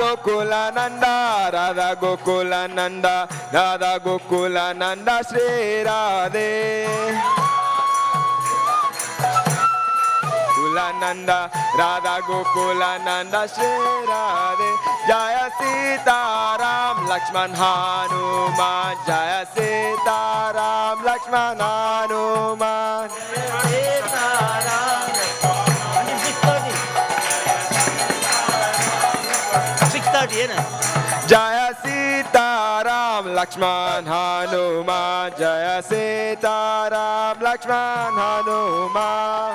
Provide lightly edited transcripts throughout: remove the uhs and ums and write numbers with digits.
Gokulananda, Radha Gokulananda, Radha Gokulananda, Sri Radhe. Gokulananda, Radha Gokulananda, Shri Radhe. Jaya Sita Ram, Lakshman Hanuman. Jaya Sita Ram, Lakshman Hanuman. Sita Ram. 6:30. Jaya Sita Ram, Lakshman Hanuman. Jaya Sita Ram, Lakshman Hanuman.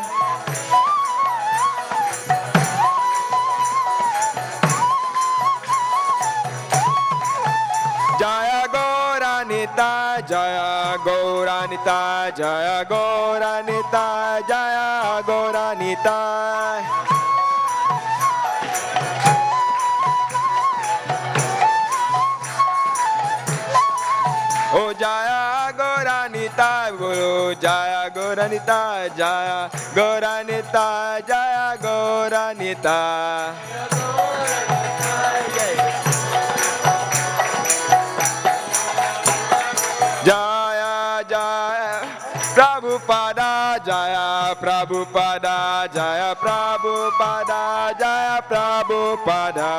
Jaya Gauranita, Jaya Gauranita, Jaya Gauranita, Jaya Gauranita. Oh Jaya Gauranita, Guru Jaya Gauranita, Jaya Gauranita, Jaya Gauranita. Jaya Jaya Prabhupada, Jaya Prabhupada, Jaya Prabhupada, Jaya Prabhupada.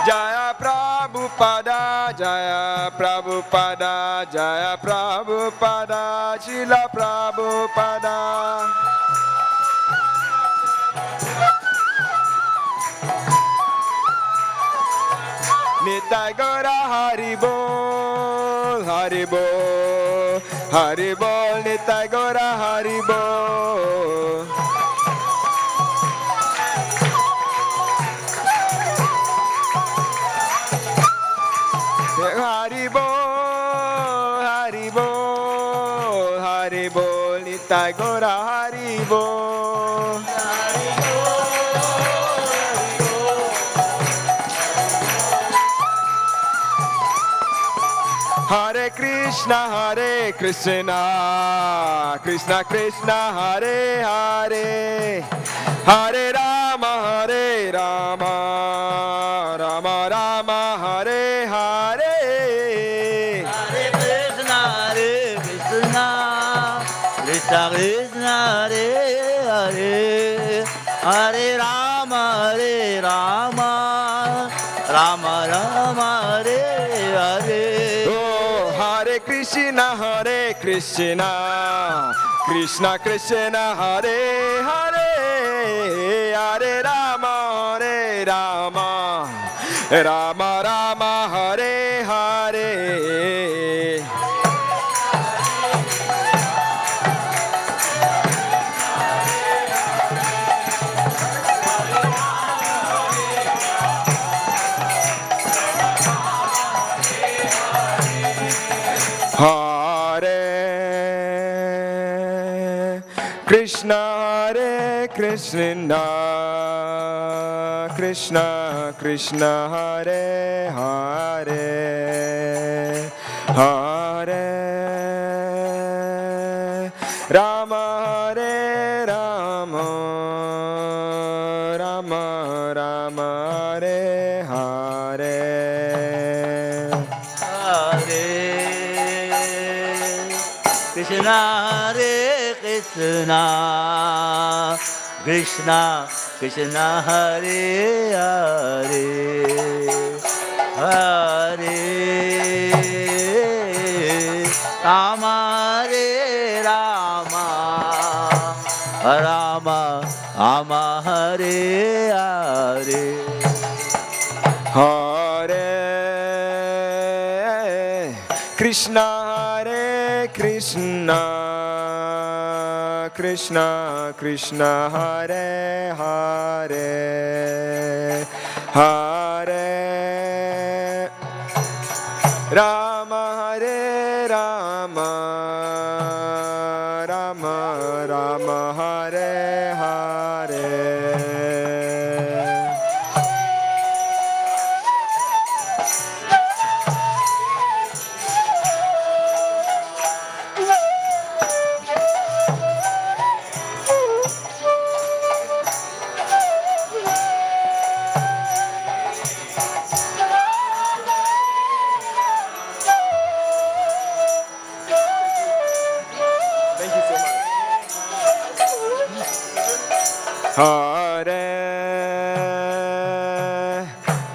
Jaya Prabhupada, Jaya Prabhupada, Jaya Prabhupada, Srila Prabhupada. Nitai Gaura Hari Bol, Hari Bol, Hari Bol, Nitai Gaura Hari Bol. Hari Bol, Hari Bol, Hari Bol, Nitai Gaura Hari Bol. Hare Krishna, Krishna Krishna, Hare Hare, Hare Rama, Rama Rama, Hare Hare. Hare Krishna, Krishna Krishna, Hare Hare, Hare Rama, Rama Rama, Hare Hare. Hare Krishna, Krishna Krishna, Hare Hare, Hare Rama, Rama Rama, Hare Hare. Hare Krishna, Krishna Krishna Krishna, Hare Hare, Hare Rama, Hare Rama, Rama Rama, Hare Hare. Krishna, Hare Krishna, Krishna Krishna, Hare Hare, Hare Rama, Hare Rama, Rama Rama, Hare Hare. Hare Krishna, Hare Krishna, Krishna Krishna, Hare Hare, Hare Rama, Hare Rama, Rama Rama, Hare Hare.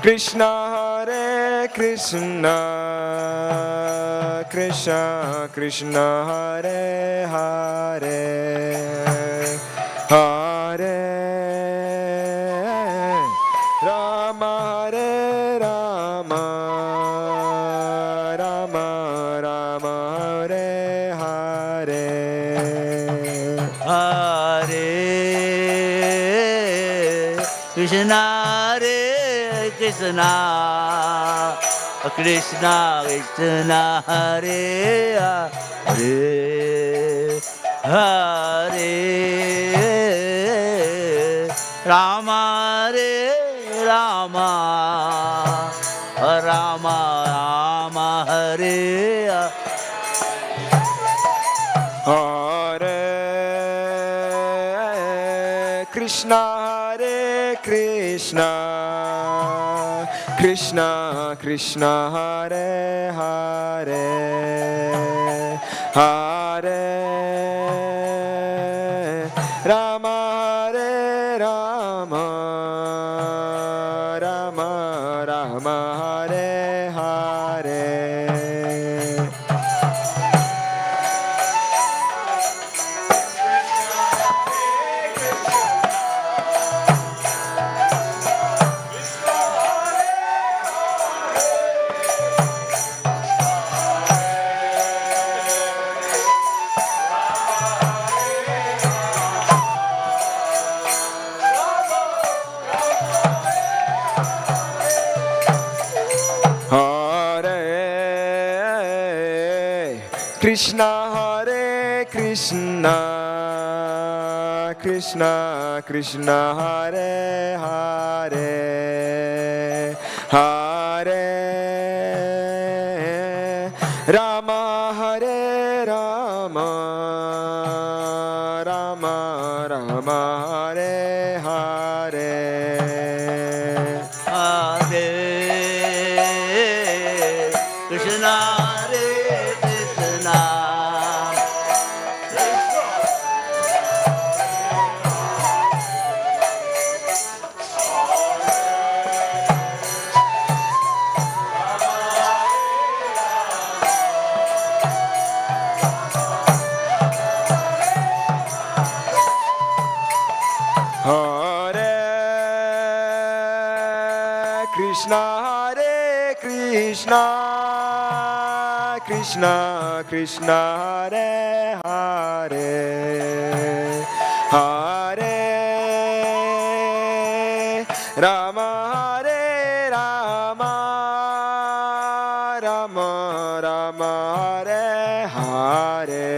Krishna Hare Krishna, Krishna Krishna Hare Hare, Hare Rama Hare Rama, Rama Rama Hare Hare, Hare Krishna Hare Krishna, Krishna Krishna Hare Hare, Hare Rama Hare Rama, Rama Rama Hare Hare Krishna Hare Krishna, Krishna Krishna Hare Hare, Hare Rama Hare Rama, Rama Rama Hare Hare. Hare Krishna Hare Krishna, Krishna Krishna Hare Hare, Hare Rama Hare Rama, Rama Rama Hare Hare, Hare Krishna Hare Krishna, Hare Krishna Hare Krishna, Krishna Krishna Hare Hare, Hare Rama Hare Rama, Rama Rama Hare Hare,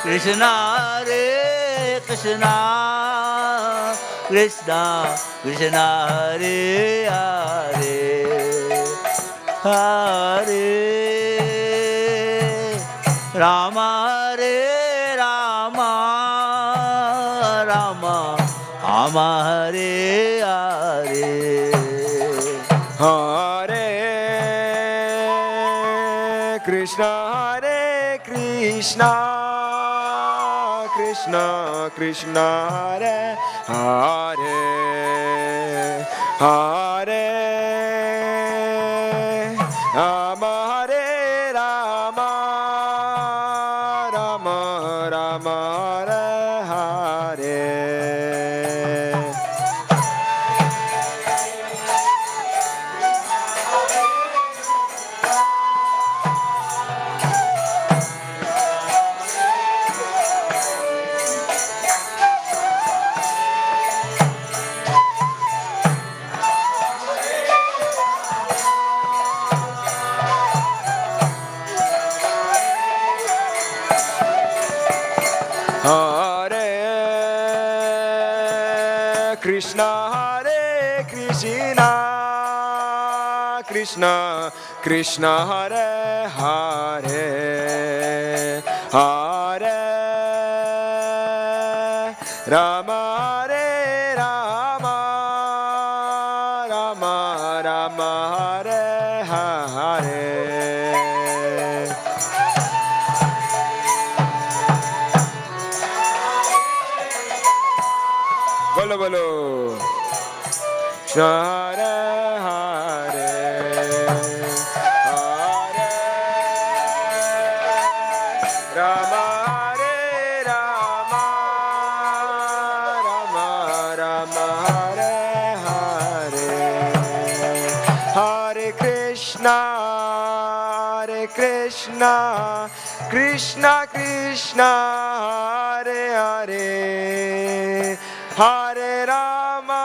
Krishna Hare Krishna, Krishna Krishna Hare Hare, Hare Rama Hare Rama, Rama Rama Hare Hare, Hare Krishna Hare Krishna, Krishna Krishna Hare Hare, Hare Rama Hare Rama, Rama Rama Hare Hare. Hare Krishna Hare Krishna, Krishna Krishna Hare Hare, Hare Rama Hare Rama, Rama Rama Hare Hare. Krishna Krishna Hare Hare Hare Rama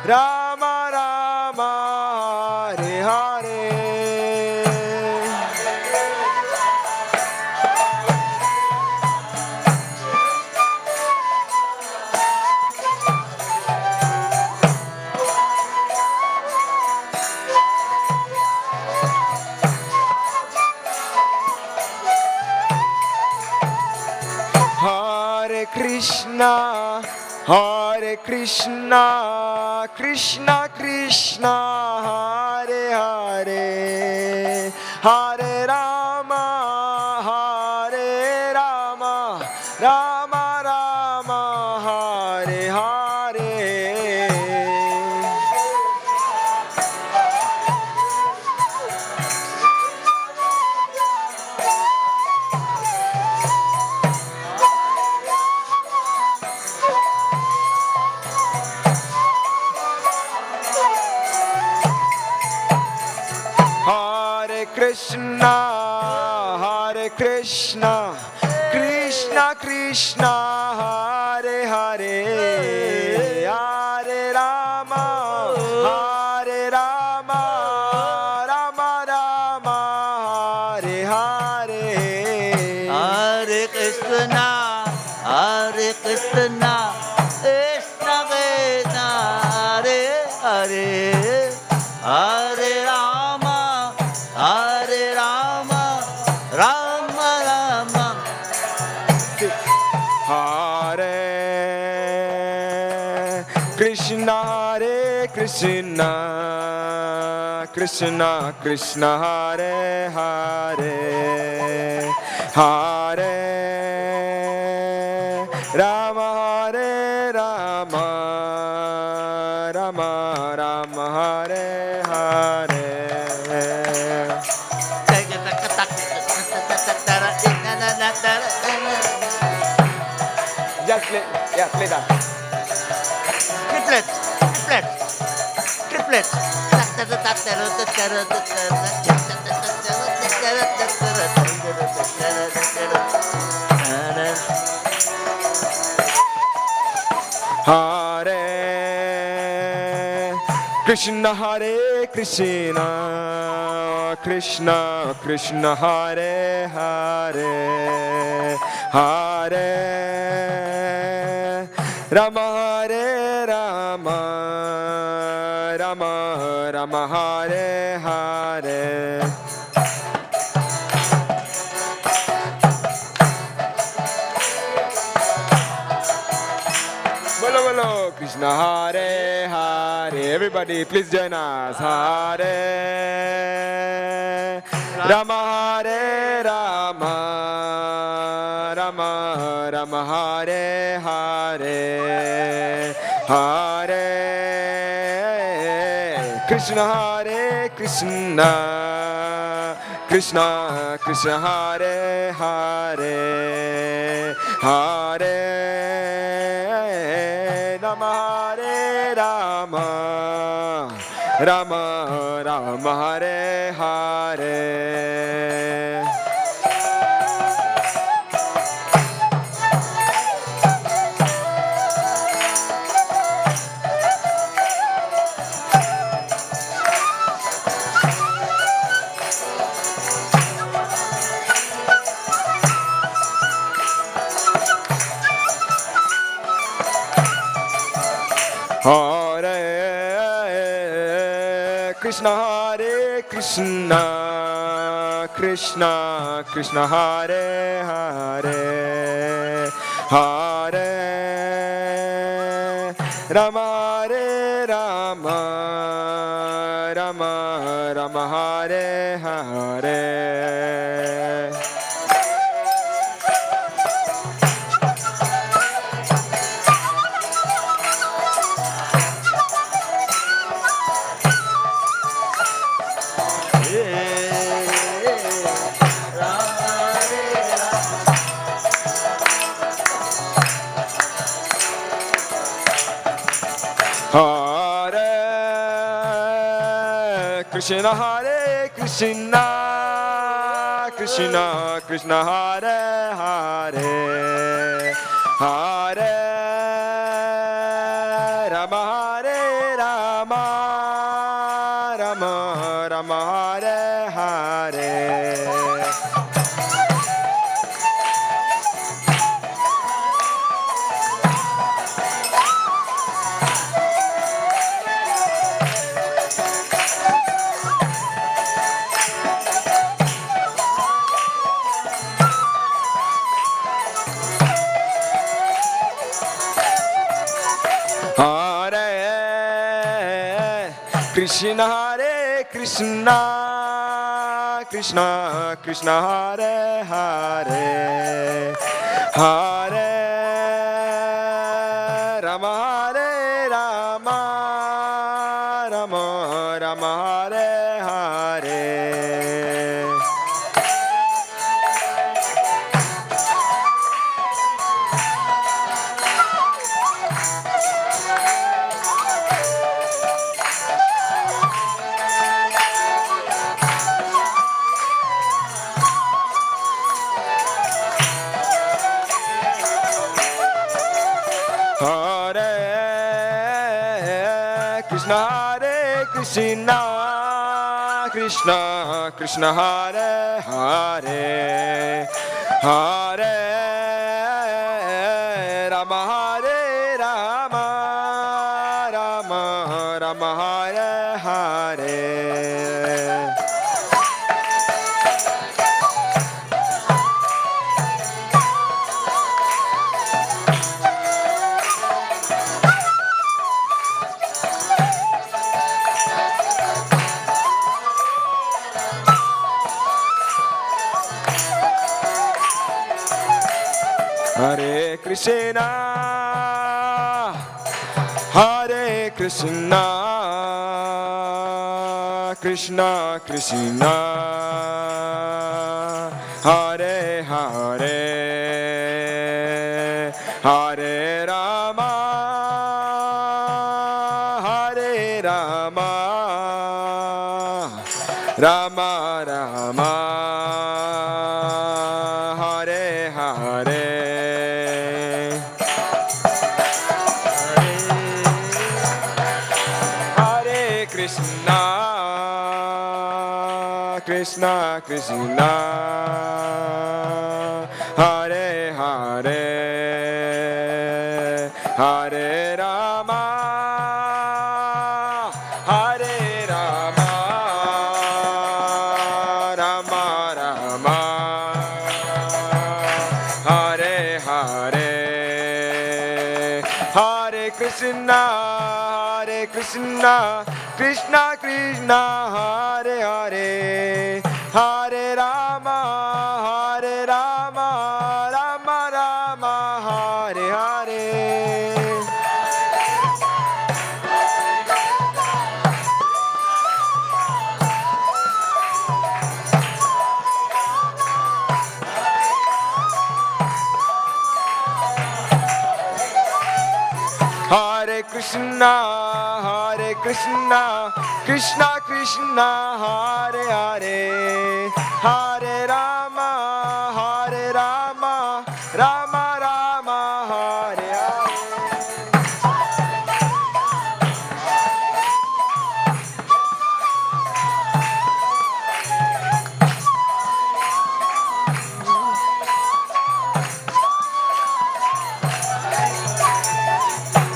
Rama Rama Hare Hare Hare Krishna, Krishna Krishna, Hare Hare, Hare Rama, Rama Rama, Hare Hare. Hare Krishna, Krishna Krishna, Hare Hare, Hare Rama, Rama Rama, Hare Hare. Hare Krishna, Krishna Krishna, Hare Hare, Hare Rama, Rama Rama. Hare Krishna, Krishna Krishna, Hare Hare, Hare Rama, Rama Rama, Hare Hare. Just play, yeah, play that. Triplet. Hare Krishna, Krishna Krishna, Hare Hare, Hare Rama, Rama Rama, Hare Hare. Bolo bolo, Krishna Hare Hare. Everybody, please join us. Hare Rama, Rama Rama, Hare Hare, Hare Krishna, Krishna Krishna, Hare Hare, Hare Rama, Rama Rama, Hare Hare. Hare Krishna, Krishna Krishna, Hare Hare, Hare Rama, Rama Rama, Hare Hare. Hare Krishna, Hare Krishna, Krishna Krishna, Hare Hare, Hare Rama, Hare Rama, Rama Rama, Hare Hare. Hare Krishna, Hare Krishna, Krishna Krishna, Hare Hare, Hare Rama, Hare Rama, Rama Rama, Hare Hare. Hare Krishna, Hare Krishna, Krishna Krishna, Hare Hare, Hare Rama, Hare Rama, Rama Rama, Hare Hare. Hare Krishna, Hare Krishna, Krishna Krishna, Hare Hare, Hare Rama, Hare Rama, Rama Rama, Hare Hare. Krishna, Krishna Krishna, Hare Hare, Hare Rama, Hare Rama, Rama Rama, Hare Hare, Hare Krishna, Hare Krishna, Krishna Krishna, Hare Hare, Hare Rama, Hare Rama, Rama Rama, Hare Hare. Hare Krishna, Hare Krishna, Krishna Krishna, Hare Hare, Hare Rama, Hare Rama, Rama Rama, Hare Hare.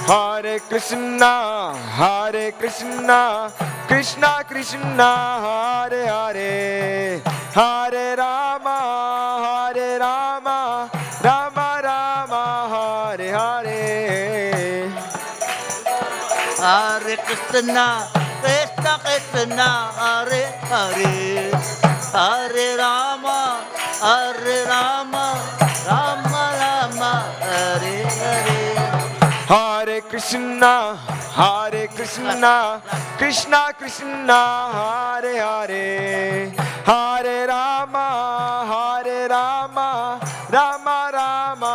Hare Krishna, Hare Krishna, Krishna Krishna, Hare Hare, Hare Rama, Hare Rama, Rama Rama, Hare Hare. Hare Krishna, Krishna Krishna, Hare Hare, Hare Rama, Hare Rama, Rama Rama, Hare Hare. Hare Krishna, Hare Krishna, Krishna Krishna, Hare Hare, Hare Rama, Hare Rama, Rama Rama,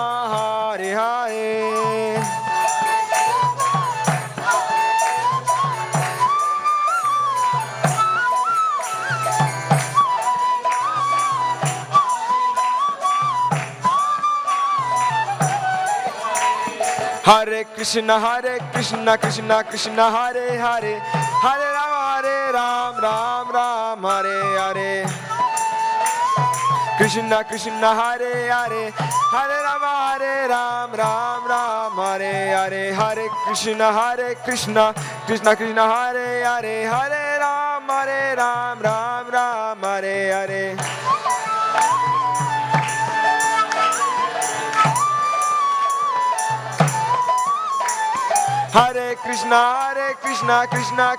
Hare Hare. Hare Krishna Krishna Krishna Hare Hare, Hare Ram Ram Ram Hare Hare. Krishna Krishna Hare Hare, Hare Ram Ram Ram Hare Hare. Hare Krishna Krishna Krishna Hare Hare, Hare Ram Ram Ram Hare Hare. Hare Krishna Krishna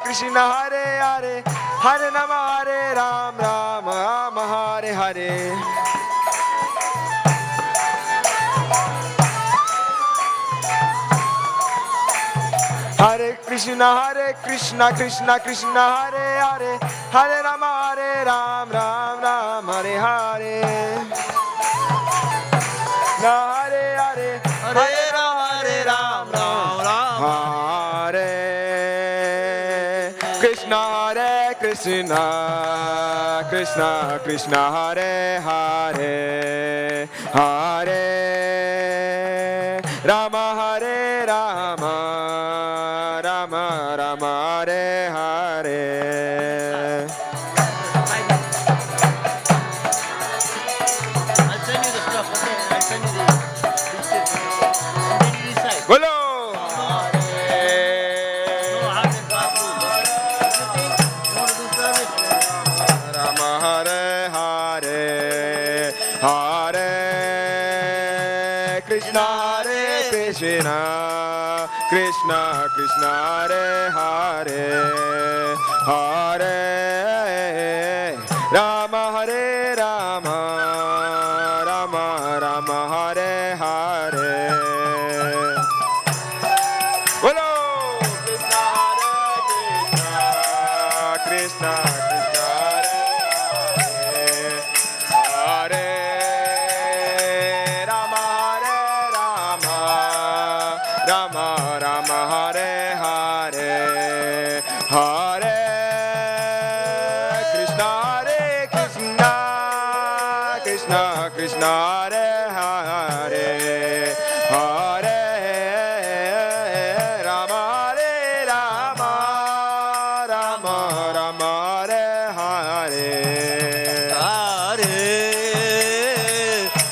Krishna Hare Hare, Hare Rama Ram Ram Hare Hare. Hare Krishna Krishna Krishna Hare Hare, Hare Rama Ram Ram Hare Hare. Hare Hare Hare Ram Ram Ram. Hare Krishna Krishna Krishna Krishna Hare Hare, Hare Rama Rama Rama Rama Hare Hare. I'll send you the stuff, okay? I'll send you the biscuits. And then you decide. Bolo! No hard and fast rules. You want to do service? Rama Hare Hare, Hare Krishna Krishna Krishna Krishna Hare Hare, Hare Rama Rama Rama Rama Hare Hare. Bolo! Krishna Krishna Krishna Hare Rama Rama Rama Hare Hare, Hare Krishna Krishna Krishna Hare Hare, Hare Rama Rama Rama Hare Hare. Hare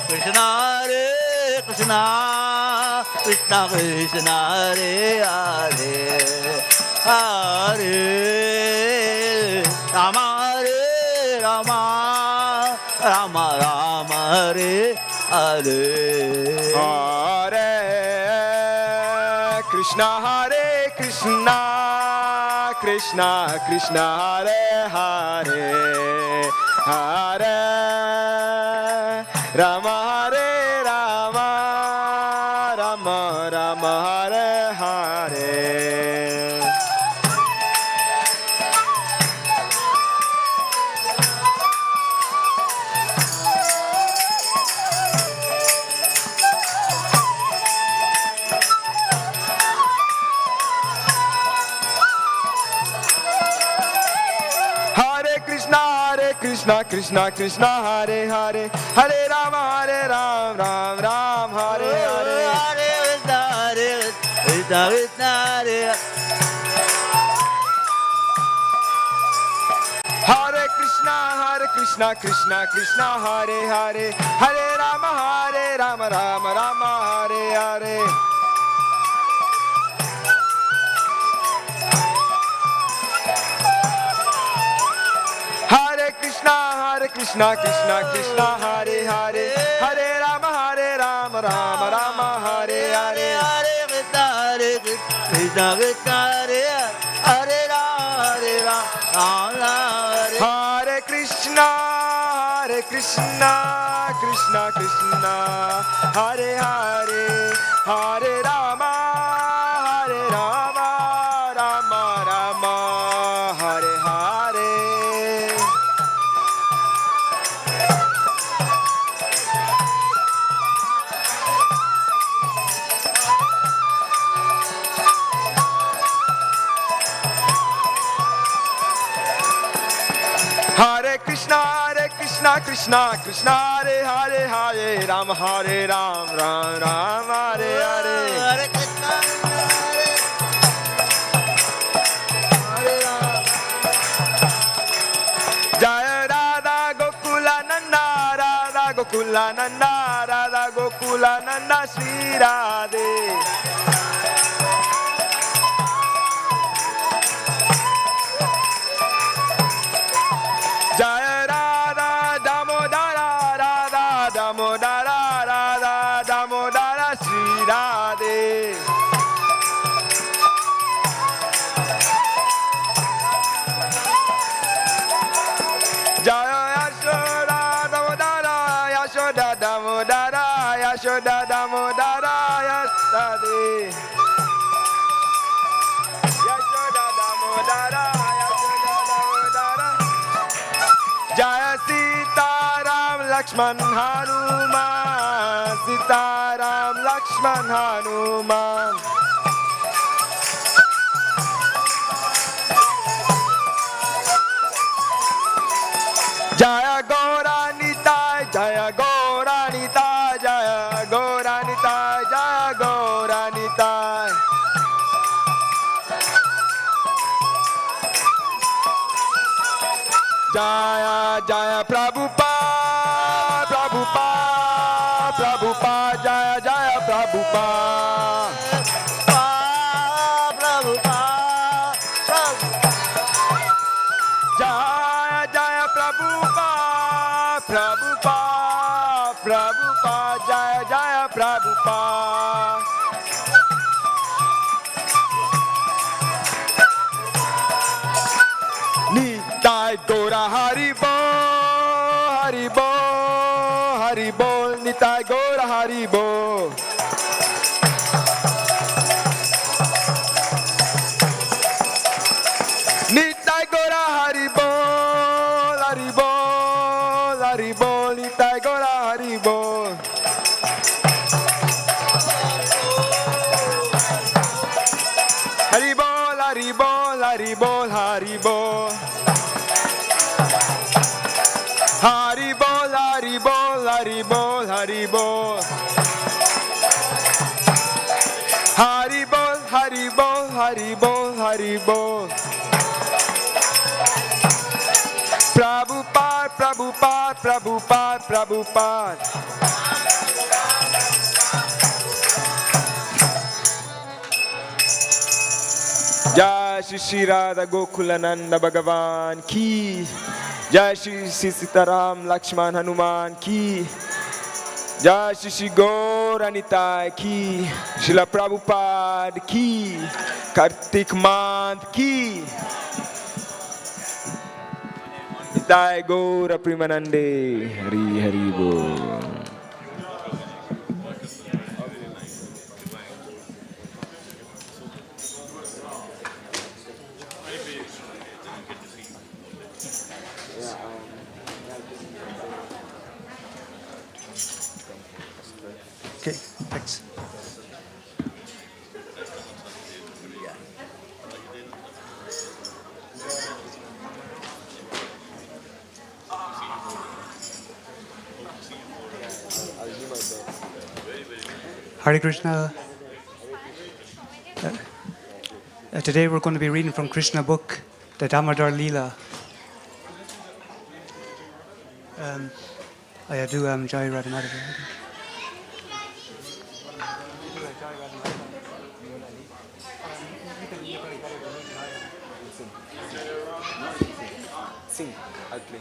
Krishna Krishna Krishna Krishna Hare Hare, Hare Rama Rama Rama Rama Hare Hare. Hare Krishna Krishna Krishna Hare Hare, Hare Rama Rama Rama Rama Hare Hare. Krishna Krishna Krishna Hare Hare, Hare Rama Ram Ram Hare Hare. Hare Krishna Hare Hare Krishna Krishna Krishna Hare Hare, Hare Rama Rama Hare Hare. Hare Krishna Krishna Krishna Hare Hare, Hare Rama Rama Hare Hare. Hare Krishna Krishna Hare Hare Rama Hare Krishna Krishna Krishna Hare Hare, Hare Rama Rama Rama Hare Hare. Hare Krishna Krishna Hare Hare, Hare Ram Ram Ram Hare Hare. Hare Krishna Gokulananda, Radha Gokulananda, Shri Radhe. Jaya Radha Damodara, Radha Damodara, Radha Damodara, Shri Radhe. Jaya Yasoda Damodara, Yasoda Damodara, Yasoda Damodara, Yasoda. Yasoda Damodara, Yasoda Damodara. Jaya Sitaram Lakshman Hanuman, Sitaram Lakshman Hanuman. Jaya Gauranitai, Jaya Gauranitai, Jaya Gauranitai, Jaya Gauranitai. Jaya Jaya Prabhupada, Prabhupada, Prabhupada, Jaya Jaya Prabhupada. Jaya Jaya Prabhupada, Prabhupada, Prabhupada, Jaya Jaya Prabhupada. Nitai Gora Haribo, Haribo, Haribo, Nitai Gora Haribo. Nitai Gora Haribo, Haribo, Haribo, Nitai Gora Haribo. Haribol, Haribol, Haribol, Haribol. Haribol, Haribol, Haribol, Haribol. Haribol, Haribol, Haribol, Haribol. Prabhupada, Prabhupada, Prabhupada, Prabhupada. Jai Shri Shri Radha Gokulananda Bhagavan Ki. Jai Shri Shri Sitaram Lakshman Hanuman Ki. Jai Shri Shri Gauranitai Ki. Srila Prabhupada Ki. Kartik Month Ki. Nitai Gaura Primanande. Hari Hari Bol. Okay, thanks. Hare Krishna. Today we're going to be reading from Krishna book, the Damodar Leela. I do Jai Radha. Sing, I'll play.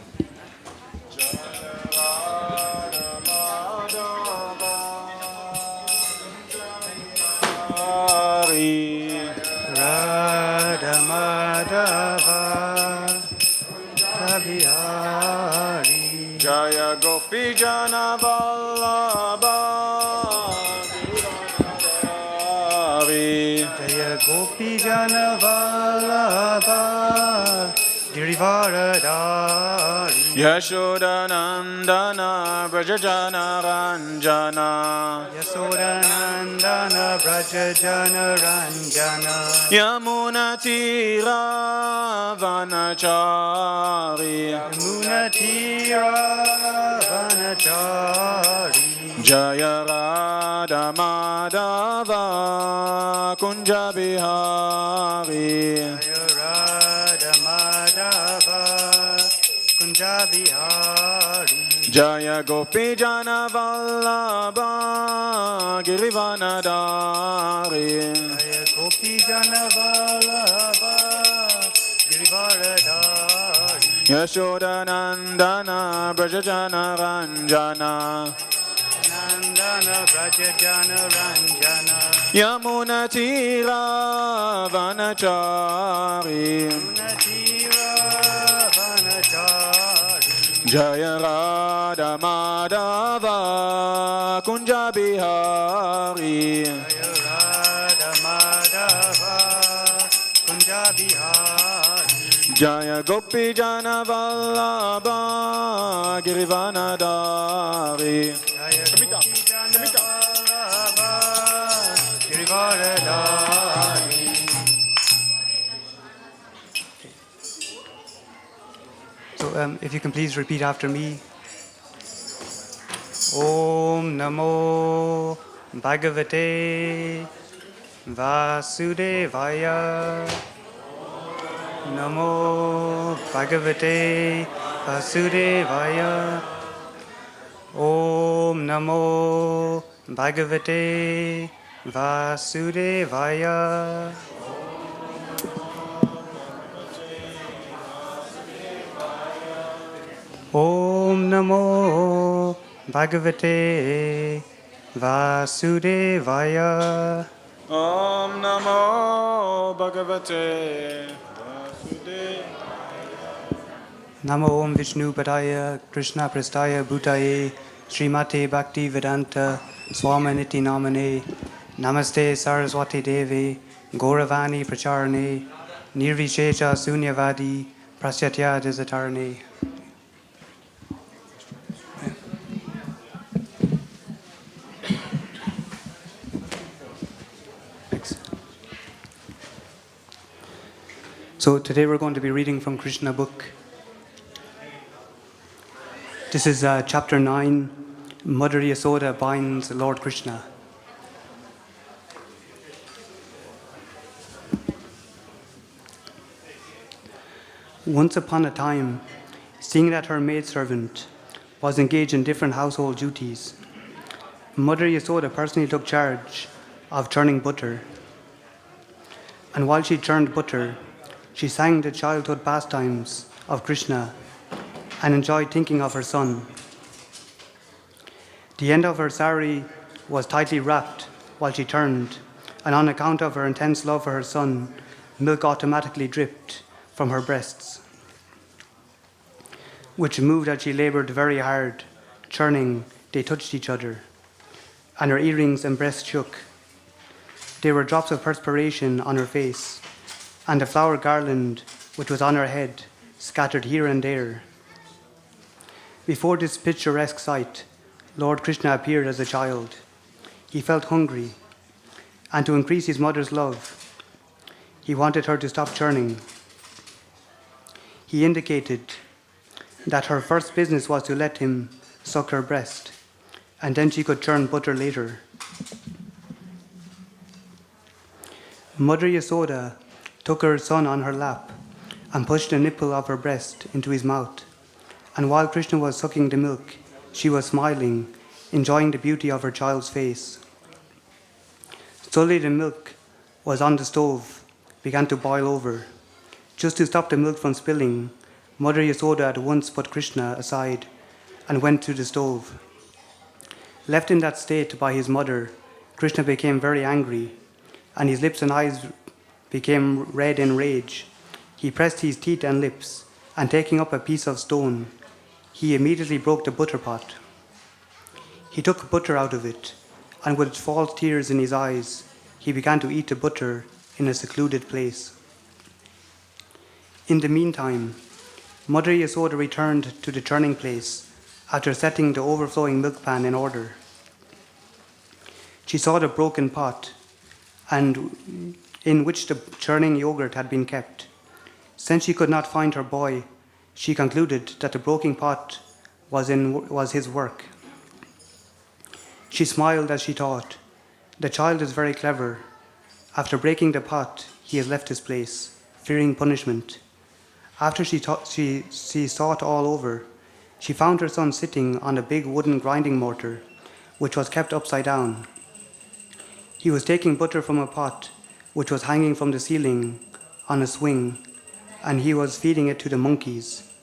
Radha Madhava Bihari Jaya Gopi Jana Vallabha Jaya Gopi Jana Vallabha Girivaradari Yasoda Nandana Brajajana Ranjana Yasoda Nandana Brajajana Ranjana Yamuna Tira Vanachari Yamuna Tira Vanachari Jaya Radha Madhava Kunja Bihari Jaya Radha Madhava Kunja Bihari Jaya Gopi Jana Vallabha Girivanadari. Jaya Gopi Jana Vallabha Girivaradari. Yasoda Nandana Brajajana Ranjana. Nandana Brajajana Ranjana. Yamuna Tira Vanachari. Unatira Vanachari. Jaya Radha Madhava Kunja Bihari. Jaya Radha Madhava Kunja Bihari. Jaya Gopi Jana Vallabha Girivanadari. Jaya Gopi Jana Vallabha Girivaradari. So if you can please repeat after me. Om Namo Bhagavate Vasudevaya. Namo Bhagavate Vasudevaya. Om Namo Bhagavate Vasudevaya. Om Namo Bhagavate Vasudevaya. Om Namo Bhagavate Vasudevaya. Namo Om Vishnu Padaya Krishna Prastaya Bhutaye Srimate Bhaktivedanta Swaminiti Namane Namaste Saraswati Devi Gauravani Pracharane Nirvishesha Sunyavadi Prasyatya Desatarane. So today we're going to be reading from Krishna book. This is chapter 9, Mother Yasoda binds Lord Krishna. Once upon a time, seeing that her maidservant was engaged in different household duties, Mother Yasoda personally took charge of churning butter. And while she churned butter, she sang the childhood pastimes of Krishna and enjoyed thinking of her son. The end of her sari was tightly wrapped while she turned, and on account of her intense love for her son, milk automatically dripped from her breasts, which moved as she labored very hard. Churning, they touched each other, and her earrings and breast shook. There were drops of perspiration on her face, and the flower garland which was on her head scattered here and there. Before this picturesque sight, Lord Krishna appeared as a child. He felt hungry, and to increase his mother's love, he wanted her to stop churning. He indicated that her first business was to let him suck her breast, and then she could churn butter later. Mother Yasoda took her son on her lap and pushed the nipple of her breast into his mouth. And while Krishna was sucking the milk, she was smiling, enjoying the beauty of her child's face. Slowly the milk was on the stove, began to boil over. Just to stop the milk from spilling, Mother Yasoda at once put Krishna aside and went to the stove. Left in that state by his mother, Krishna became very angry, and his lips and eyes became red in rage. He pressed his teeth and lips, and taking up a piece of stone, he immediately broke the butter pot. He took butter out of it, and with false tears in his eyes, he began to eat the butter in a secluded place. In the meantime, Mother Yasoda returned to the churning place after setting the overflowing milk pan in order. She saw the broken pot, and in which the churning yogurt had been kept. Since she could not find her boy, she concluded that the broken pot was his work. She smiled as she thought, "The child is very clever. After breaking the pot, he has left his place, fearing punishment." After she sought all over, she found her son sitting on a big wooden grinding mortar, which was kept upside down. He was taking butter from a pot, which was hanging from the ceiling on a swing, and he was feeding it to the monkeys.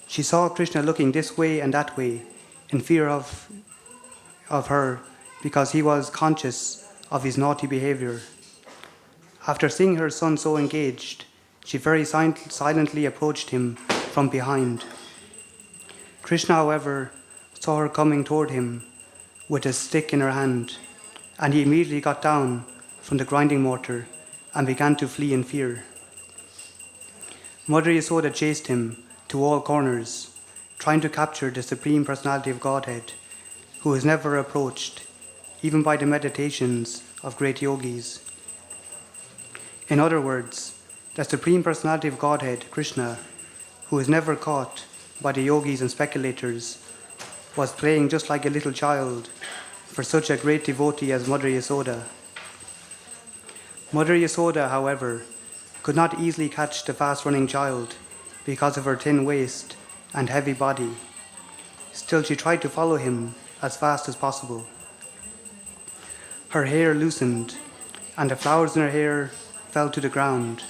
She saw Krishna looking this way and that way in fear of her because he was conscious of his naughty behavior. After seeing her son so engaged, she very silently approached him from behind. Krishna, however, saw her coming toward him with a stick in her hand, and he immediately got down from the grinding mortar and began to flee in fear. Mother Yasoda chased him to all corners, trying to capture the Supreme Personality of Godhead, who is never approached, even by the meditations of great yogis. In other words, the Supreme Personality of Godhead, Krishna, who is never caught by the yogis and speculators, was playing just like a little child for such a great devotee as Mother Yasoda. Mother Yasoda, however, could not easily catch the fast-running child because of her thin waist and heavy body. Still, she tried to follow him as fast as possible. Her hair loosened, and the flowers in her hair fell to the ground.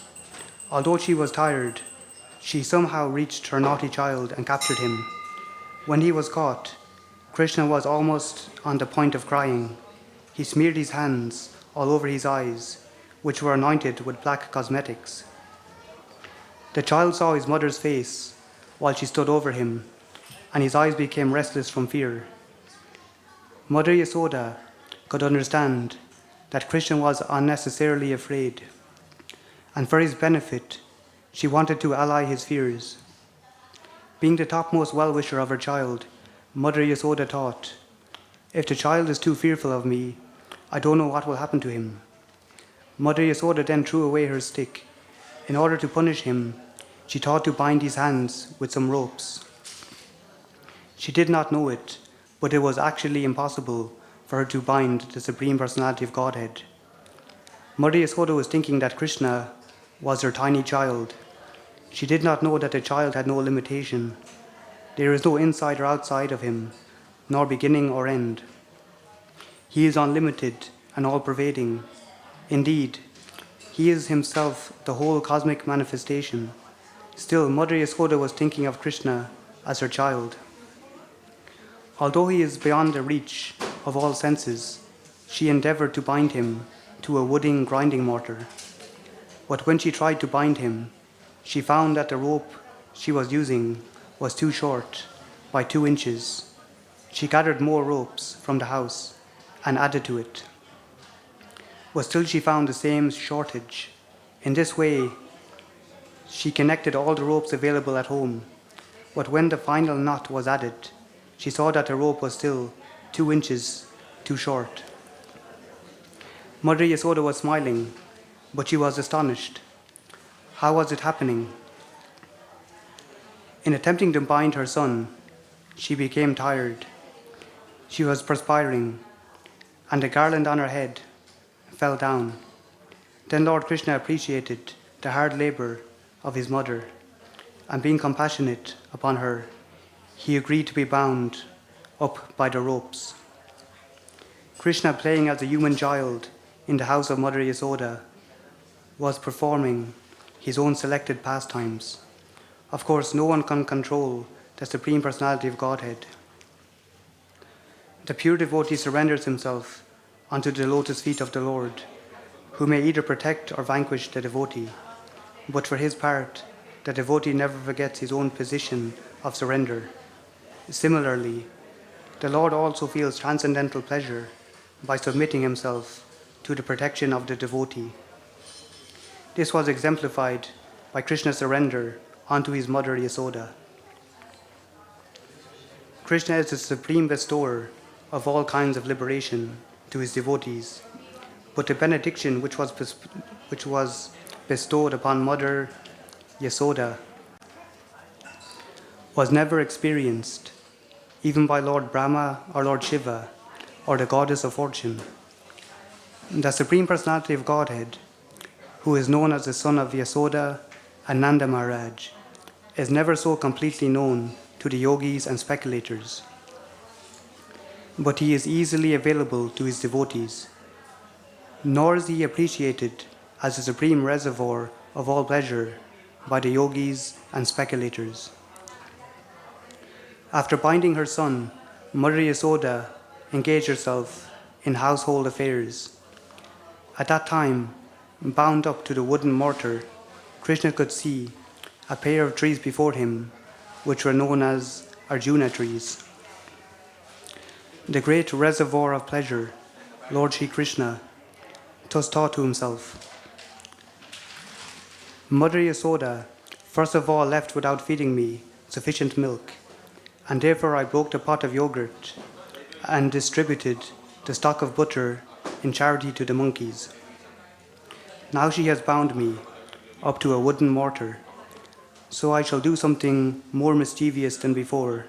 Although she was tired, she somehow reached her naughty child and captured him. When he was caught, Krishna was almost on the point of crying. He smeared his hands all over his eyes, which were anointed with black cosmetics. The child saw his mother's face while she stood over him, and his eyes became restless from fear. Mother Yasoda could understand that Krishna was unnecessarily afraid, and for his benefit, she wanted to allay his fears. Being the topmost well-wisher of her child, Mother Yasoda thought, "If the child is too fearful of me, I don't know what will happen to him." Mother Yasoda then threw away her stick. In order to punish him, she thought to bind his hands with some ropes. She did not know it, but it was actually impossible for her to bind the Supreme Personality of Godhead. Mother Yasoda was thinking that Krishna was her tiny child. She did not know that the child had no limitation. There is no inside or outside of him, nor beginning or end. He is unlimited and all-pervading. Indeed, he is himself the whole cosmic manifestation. Still, Mother Yasoda was thinking of Krishna as her child. Although he is beyond the reach of all senses, she endeavored to bind him to a wooden grinding mortar. But when she tried to bind him, she found that the rope she was using was too short by 2 inches. She gathered more ropes from the house and added to it. But still she found the same shortage. In this way, she connected all the ropes available at home. But when the final knot was added, she saw that the rope was still 2 inches too short. Mother Yasoda was smiling, but she was astonished. How was it happening? In attempting to bind her son, she became tired. She was perspiring, and the garland on her head fell down. Then Lord Krishna appreciated the hard labor of his mother, and being compassionate upon her, he agreed to be bound up by the ropes. Krishna, playing as a human child in the house of Mother Yasoda, was performing his own selected pastimes. Of course, no one can control the Supreme Personality of Godhead. The pure devotee surrenders himself unto the lotus feet of the Lord, who may either protect or vanquish the devotee. But for his part, the devotee never forgets his own position of surrender. Similarly, the Lord also feels transcendental pleasure by submitting himself to the protection of the devotee. This was exemplified by Krishna's surrender unto his mother Yasoda. Krishna is the supreme bestower of all kinds of liberation to his devotees, but the benediction which was bestowed upon Mother Yasoda was never experienced, even by Lord Brahma or Lord Shiva or the goddess of fortune. The Supreme Personality of Godhead, who is known as the son of Yasoda and Nanda Maharaj, is never so completely known to the yogis and speculators, but he is easily available to his devotees. Nor is he appreciated as a supreme reservoir of all pleasure by the yogis and speculators. After binding her son, Mother Yasoda engaged herself in household affairs. At that time, bound up to the wooden mortar, Krishna could see a pair of trees before him, which were known as Arjuna trees. The great reservoir of pleasure, Lord Sri Krishna, thus thought to himself, Mother Yasoda first of all left without feeding me sufficient milk, and therefore I broke the pot of yogurt and distributed the stock of butter in charity to the monkeys. Now she has bound me up to a wooden mortar, so I shall do something more mischievous than before.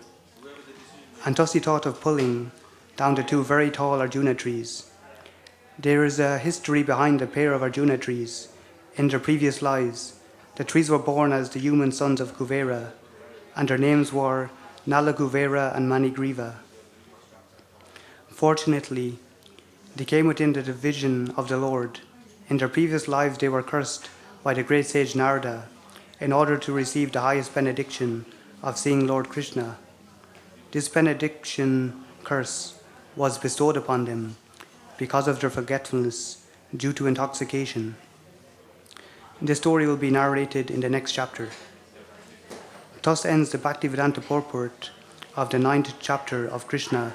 And thus he thought of pulling down the two very tall Arjuna trees. There is a history behind a pair of Arjuna trees. In their previous lives, the trees were born as the human sons of Kuvera, and their names were Nala Kuvera and Manigriva. Fortunately, they came within the division of the Lord. In their previous lives, they were cursed by the great sage Narada in order to receive the highest benediction of seeing Lord Krishna. This benediction curse was bestowed upon them because of their forgetfulness due to intoxication. This story will be narrated in the next chapter. Thus ends the Bhaktivedanta purport of the 9th chapter of Krishna.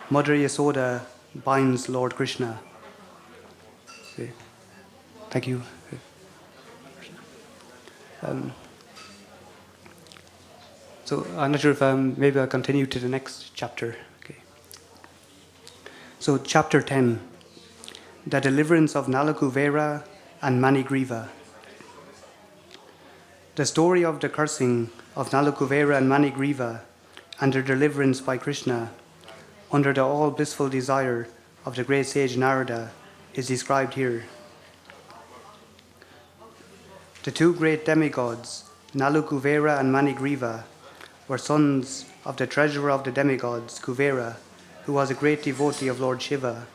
Mother Yasoda binds Lord Krishna. Okay. Thank you. So I'm not sure if maybe I'll continue to the next chapter. Okay. So chapter 10, the deliverance of Nalakuvera and Manigriva. The story of the cursing of Nalakuvera and Manigriva and their deliverance by Krishna under the all-blissful desire of the great sage Narada is described here. The two great demigods, Nalakuvera and Manigriva, were sons of the treasurer of the demigods, Kuvera, who was a great devotee of Lord Shiva.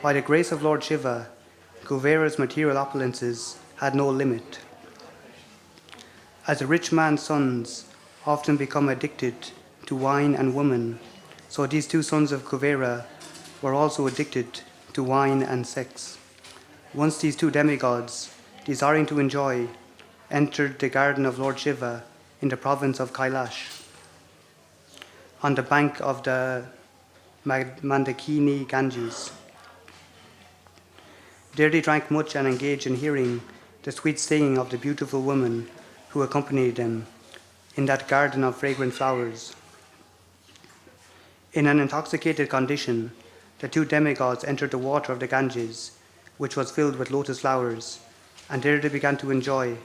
By the grace of Lord Shiva, Kuvera's material opulences had no limit. As a rich man's sons often become addicted to wine and women, so these two sons of Kuvera were also addicted to wine and sex. Once these two demigods, desiring to enjoy, entered the garden of Lord Shiva in the province of Kailash, on the bank of the Mandakini Ganges. There they drank much and engaged in hearing the sweet singing of the beautiful woman who accompanied them in that garden of fragrant flowers. In an intoxicated condition, the two demigods entered the water of the Ganges, which was filled with lotus flowers, and there they began to enjoy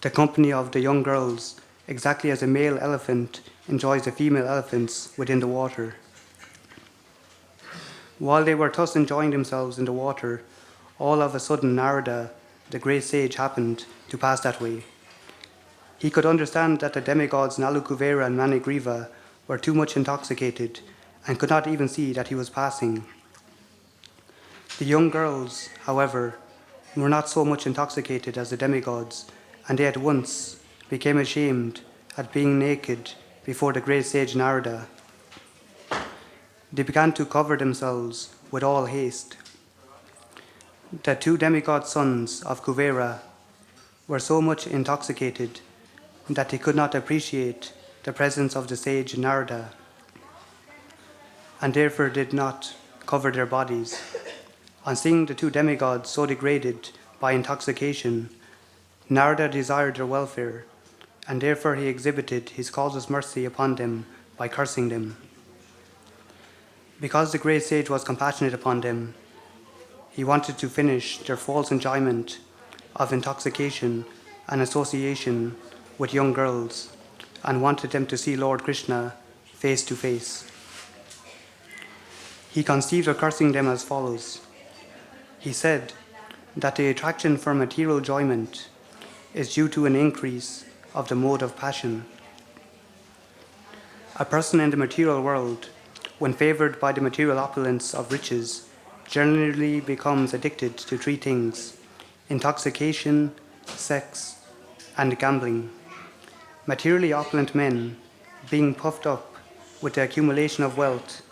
the company of the young girls, exactly as a male elephant enjoys the female elephants within the water. While they were thus enjoying themselves in the water, all of a sudden Narada, the great sage, happened to pass that way. He could understand that the demigods Nalakuvera and Manigriva were too much intoxicated and could not even see that he was passing. The young girls, however, were not so much intoxicated as the demigods, and they at once became ashamed at being naked before the great sage Narada. They began to cover themselves with all haste. The two demigod sons of Kuvera were so much intoxicated that they could not appreciate the presence of the sage Narada, and therefore did not cover their bodies. On seeing the two demigods so degraded by intoxication, Narada desired their welfare, and therefore he exhibited his causeless mercy upon them by cursing them. Because the great sage was compassionate upon them, he wanted to finish their false enjoyment of intoxication and association with young girls, and wanted them to see Lord Krishna face to face. He conceived of cursing them as follows. He said that the attraction for material enjoyment is due to an increase of the mode of passion. A person in the material world, when favored by the material opulence of riches, generally becomes addicted to three things: intoxication, sex, and gambling. Materially opulent men, being puffed up with the accumulation of wealth,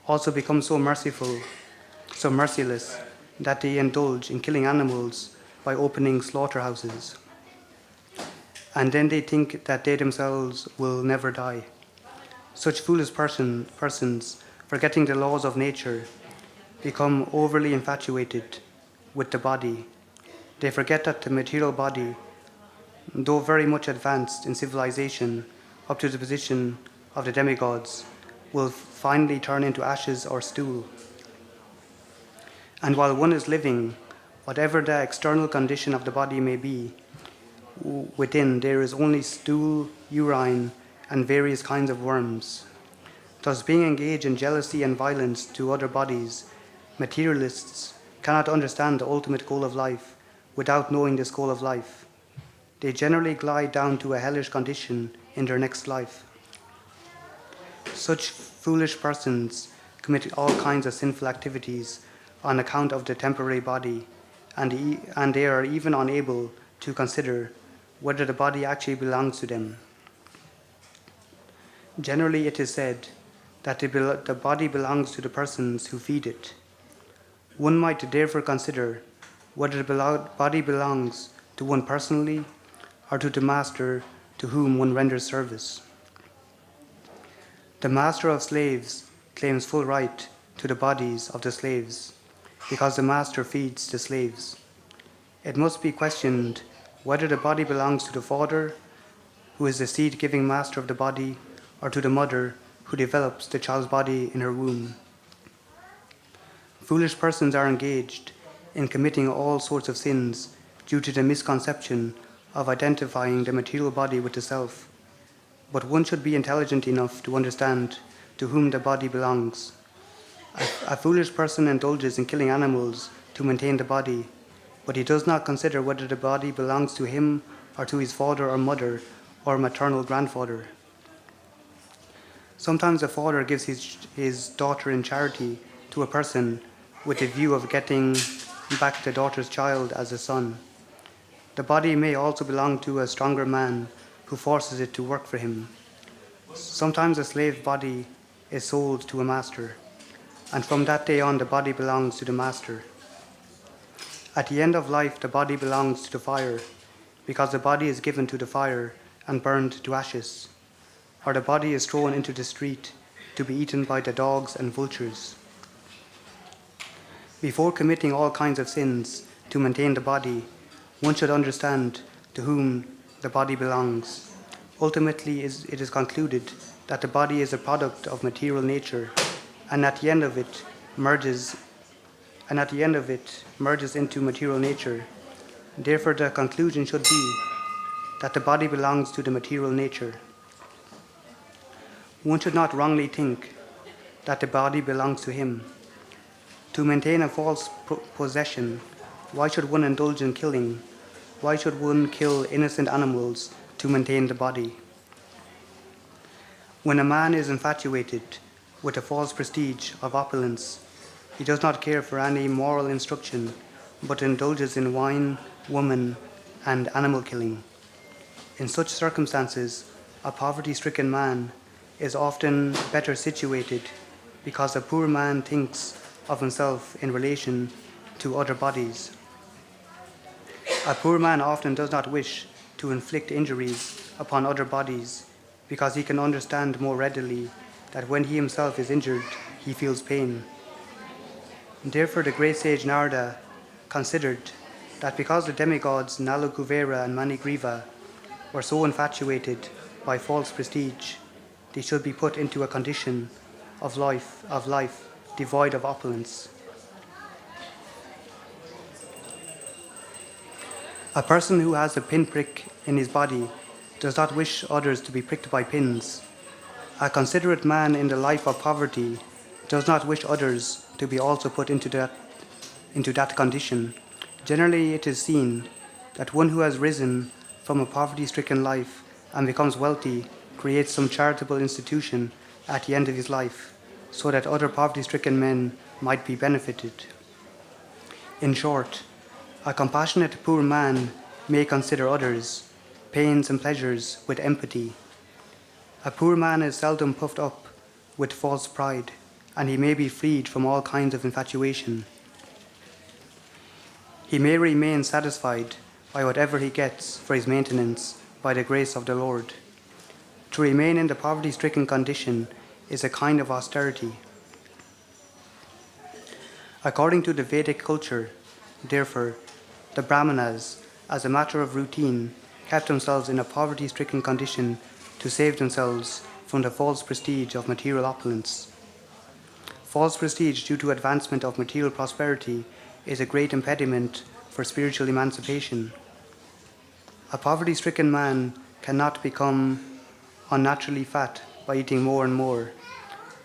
also become so merciless, that they indulge in killing animals by opening slaughterhouses. And then they think that they themselves will never die. Such foolish persons, forgetting the laws of nature, become overly infatuated with the body. They forget that the material body, though very much advanced in civilization up to the position of the demigods, will finally turn into ashes or stool. And while one is living, whatever the external condition of the body may be, within there is only stool, urine, and various kinds of worms. Thus, being engaged in jealousy and violence to other bodies, materialists cannot understand the ultimate goal of life without knowing this goal of life. They generally glide down to a hellish condition in their next life. Such foolish persons commit all kinds of sinful activities on account of the temporary body, and they are even unable to consider whether the body actually belongs to them. Generally, it is said that the body belongs to the persons who feed it. One might therefore consider whether the body belongs to one personally or to the master to whom one renders service. The master of slaves claims full right to the bodies of the slaves because the master feeds the slaves. It must be questioned whether the body belongs to the father, who is the seed-giving master of the body, or to the mother, who develops the child's body in her womb. Foolish persons are engaged in committing all sorts of sins due to the misconception of identifying the material body with the self. But one should be intelligent enough to understand to whom the body belongs. A foolish person indulges in killing animals to maintain the body, but he does not consider whether the body belongs to him or to his father or mother or maternal grandfather. Sometimes a father gives his daughter in charity to a person with the view of getting back the daughter's child as a son. The body may also belong to a stronger man who forces it to work for him. Sometimes a slave body is sold to a master, and from that day on the body belongs to the master. At the end of life, the body belongs to the fire, because the body is given to the fire and burned to ashes, or the body is thrown into the street to be eaten by the dogs and vultures. Before committing all kinds of sins to maintain the body, one should understand to whom the body belongs. Ultimately, it is concluded that the body is a product of material nature, and at the end of it merges into material nature. Therefore, the conclusion should be that the body belongs to the material nature. One should not wrongly think that the body belongs to him. To maintain a false possession, why should one indulge in killing? Why should one kill innocent animals to maintain the body? When a man is infatuated with a false prestige of opulence, he does not care for any moral instruction, but indulges in wine, woman, and animal killing. In such circumstances, a poverty-stricken man is often better situated because a poor man thinks of himself in relation to other bodies. A poor man often does not wish to inflict injuries upon other bodies because he can understand more readily that when he himself is injured, he feels pain. Therefore, the great sage Narada considered that because the demigods Nala Kuvera and Manigriva were so infatuated by false prestige, they should be put into a condition of life devoid of opulence. A person who has a pinprick in his body does not wish others to be pricked by pins. A considerate man in the life of poverty does not wish others to be also put into that condition. Generally, it is seen that one who has risen from a poverty-stricken life and becomes wealthy, creates some charitable institution at the end of his life, so that other poverty-stricken men might be benefited. In short, a compassionate poor man may consider others' pains and pleasures with empathy. A poor man is seldom puffed up with false pride, and he may be freed from all kinds of infatuation. He may remain satisfied by whatever he gets for his maintenance by the grace of the Lord. To remain in the poverty-stricken condition is a kind of austerity. According to the Vedic culture, therefore, the Brahmanas, as a matter of routine, kept themselves in a poverty-stricken condition to save themselves from the false prestige of material opulence. False prestige due to advancement of material prosperity is a great impediment for spiritual emancipation. A poverty-stricken man cannot become unnaturally fat by eating more and more,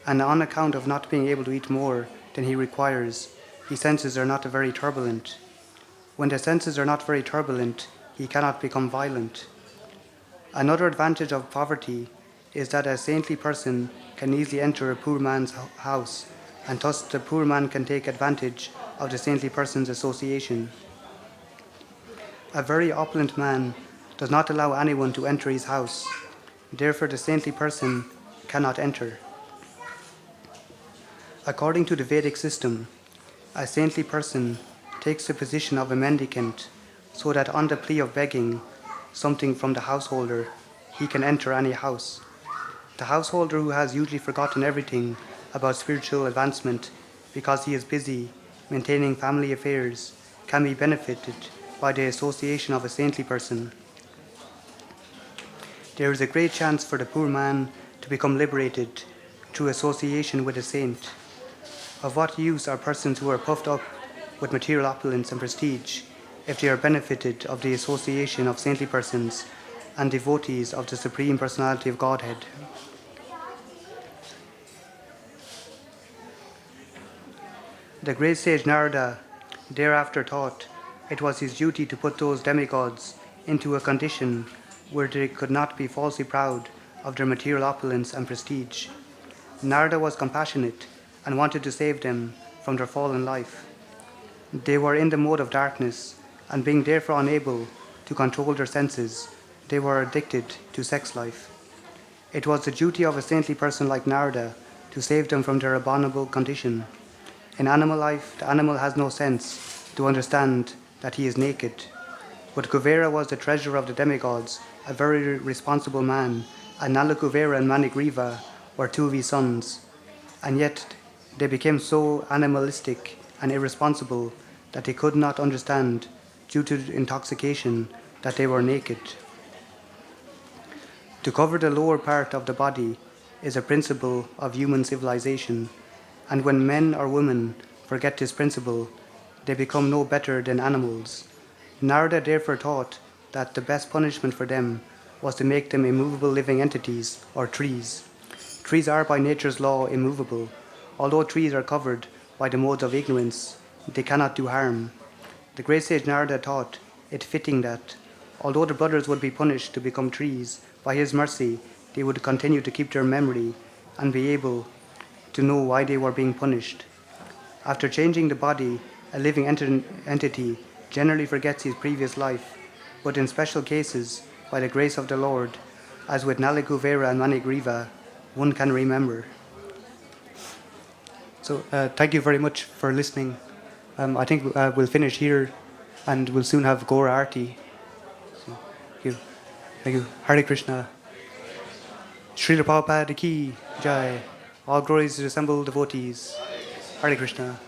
and on account of not being able to eat more than he requires, his senses are not very turbulent. When the senses are not very turbulent, he cannot become violent. Another advantage of poverty is that a saintly person can easily enter a poor man's house, and thus the poor man can take advantage of the saintly person's association. A very opulent man does not allow anyone to enter his house. Therefore, the saintly person cannot enter. According to the Vedic system, a saintly person takes the position of a mendicant, so that on the plea of begging something from the householder, he can enter any house. The householder who has usually forgotten everything about spiritual advancement because he is busy maintaining family affairs can be benefited by the association of a saintly person. There is a great chance for the poor man to become liberated through association with a saint. Of what use are persons who are puffed up with material opulence and prestige if they are benefited of the association of saintly persons and devotees of the Supreme Personality of Godhead? The great sage Narada thereafter thought it was his duty to put those demigods into a condition where they could not be falsely proud of their material opulence and prestige. Narada was compassionate and wanted to save them from their fallen life. They were in the mode of darkness, and being therefore unable to control their senses, they were addicted to sex life. It was the duty of a saintly person like Narada to save them from their abominable condition. In animal life, the animal has no sense to understand that he is naked. But Kuvera was the treasurer of the demigods, a very responsible man, and Nala Kuvera and Manigriva were two of his sons. And yet they became so animalistic and irresponsible that they could not understand, due to intoxication, that they were naked. To cover the lower part of the body is a principle of human civilization, and when men or women forget this principle, they become no better than animals. Narada therefore thought that the best punishment for them was to make them immovable living entities, or trees. Trees are by nature's law immovable. Although trees are covered by the modes of ignorance, they cannot do harm. The great sage Narada thought it fitting that, although the brothers would be punished to become trees, by his mercy they would continue to keep their memory and be able to know why they were being punished. After changing the body, a living entity generally forgets his previous life, but in special cases, by the grace of the Lord, as with Nala Kuvera and Manigriva, one can remember. So thank you very much for listening. I think we'll finish here, and we'll soon have Gora Arti. So, thank you. Thank you. Hare Krishna. Srila Prabhupada Ki Jai. All glories to the assembled devotees. Hare Krishna.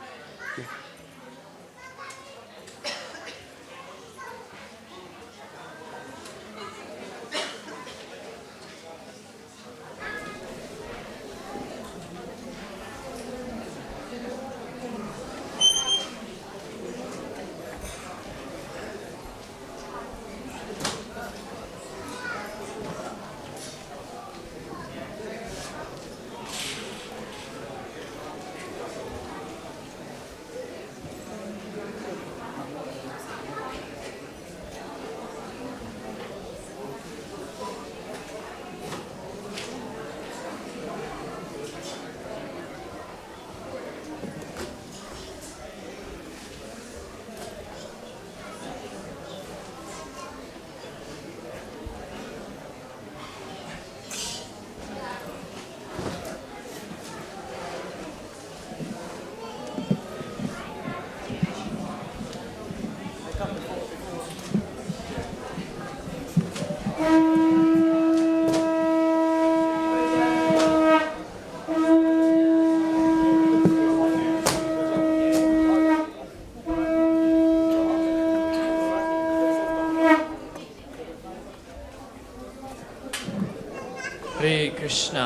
Hare Krishna.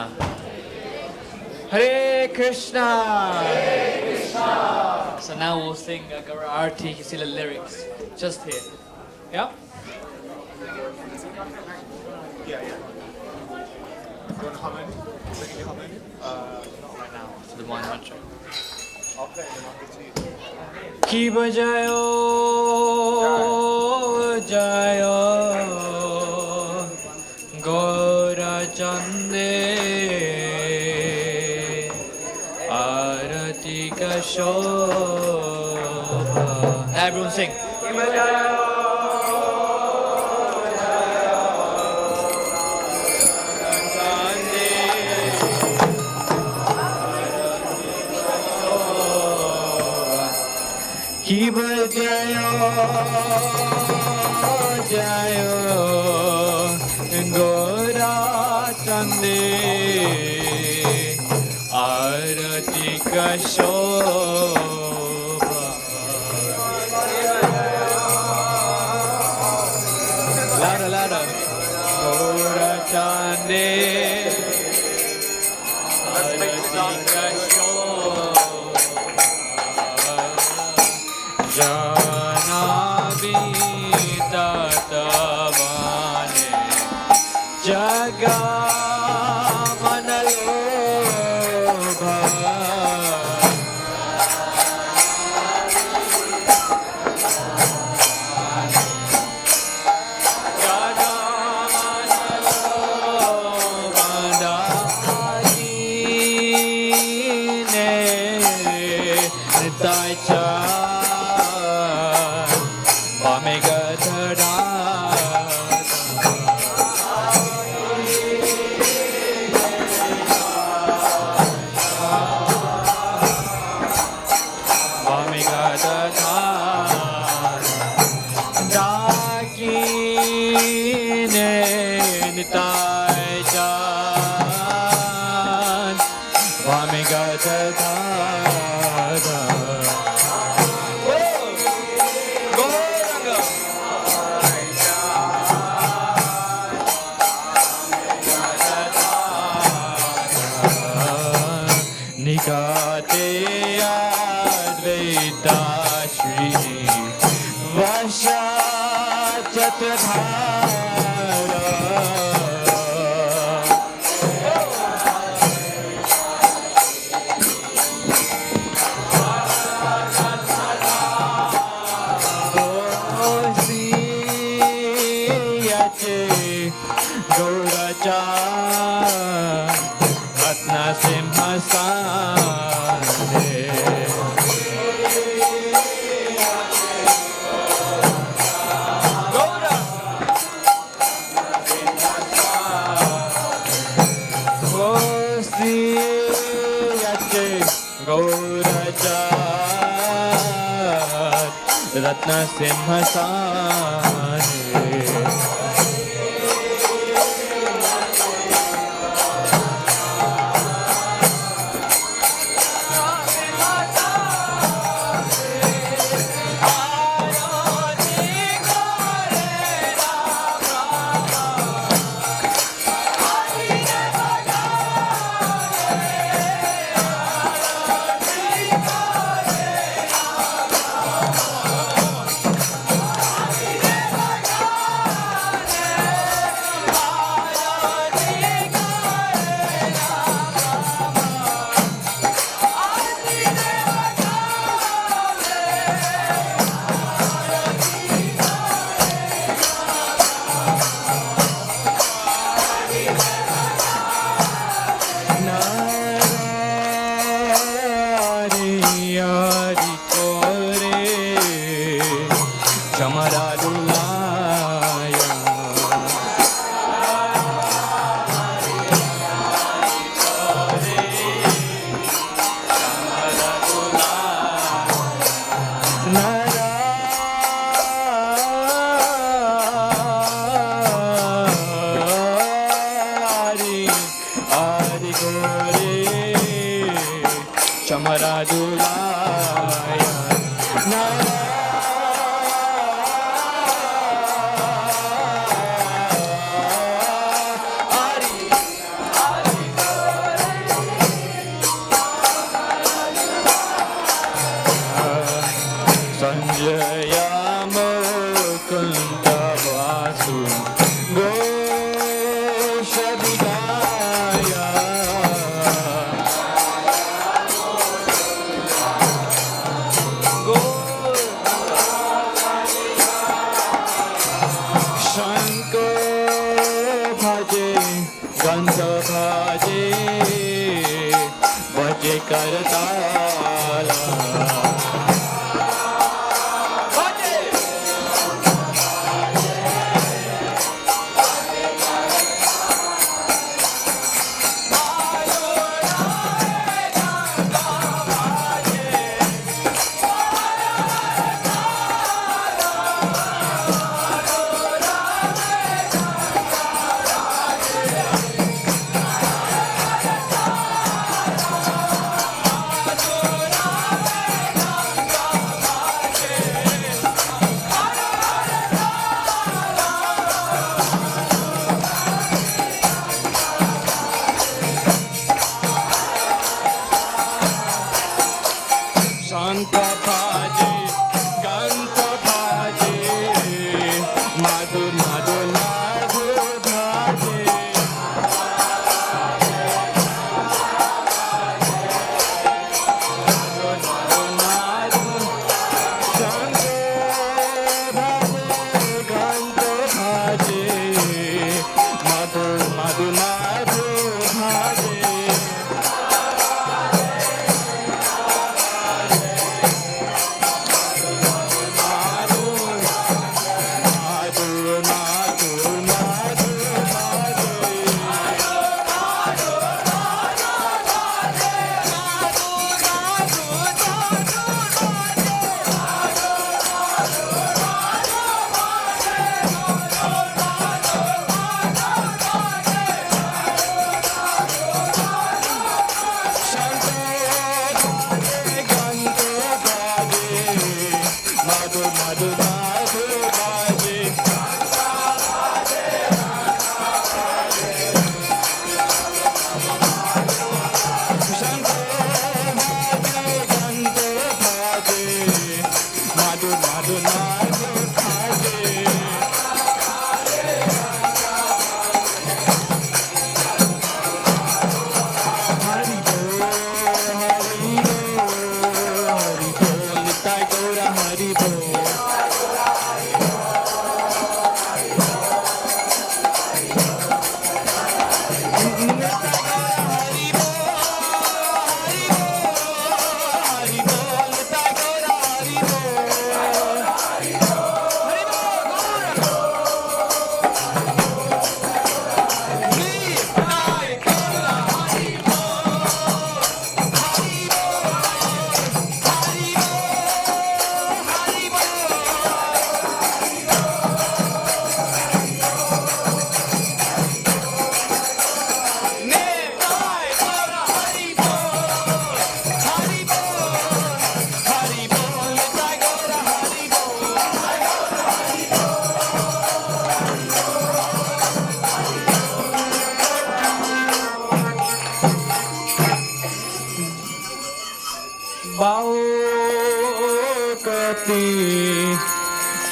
Hare Krishna. Hare Krishna. So now we'll sing Gaura Arti Kisila lyrics. Just here. Yeah? Not right now. For the one mantra. Ki bajayo jayo Gaura Chande Arati ka shobha. Everyone sing. Ki bajayo jayo Gaura Chande Arati ka shobha. Louder, louder. Gaura Chande Arati ka shobha. Janavi tatavane jaga manalobha. Jaga manalobha dagine nitaicha Ratna Simhasane. Vaikuntha Vasu घोषविदाय गंध भाजे भजे करताला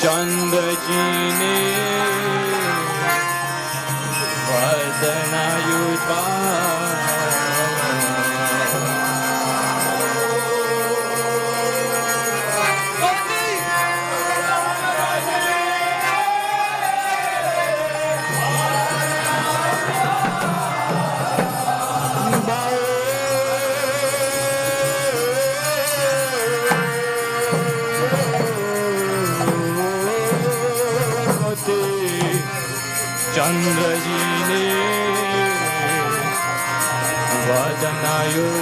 चंद्र जी ने वदनायुधा चंद्र जी ने वदनायुज्वाला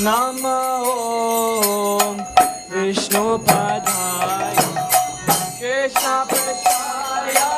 Namo Vishnu Padaya Krishna Prasthaya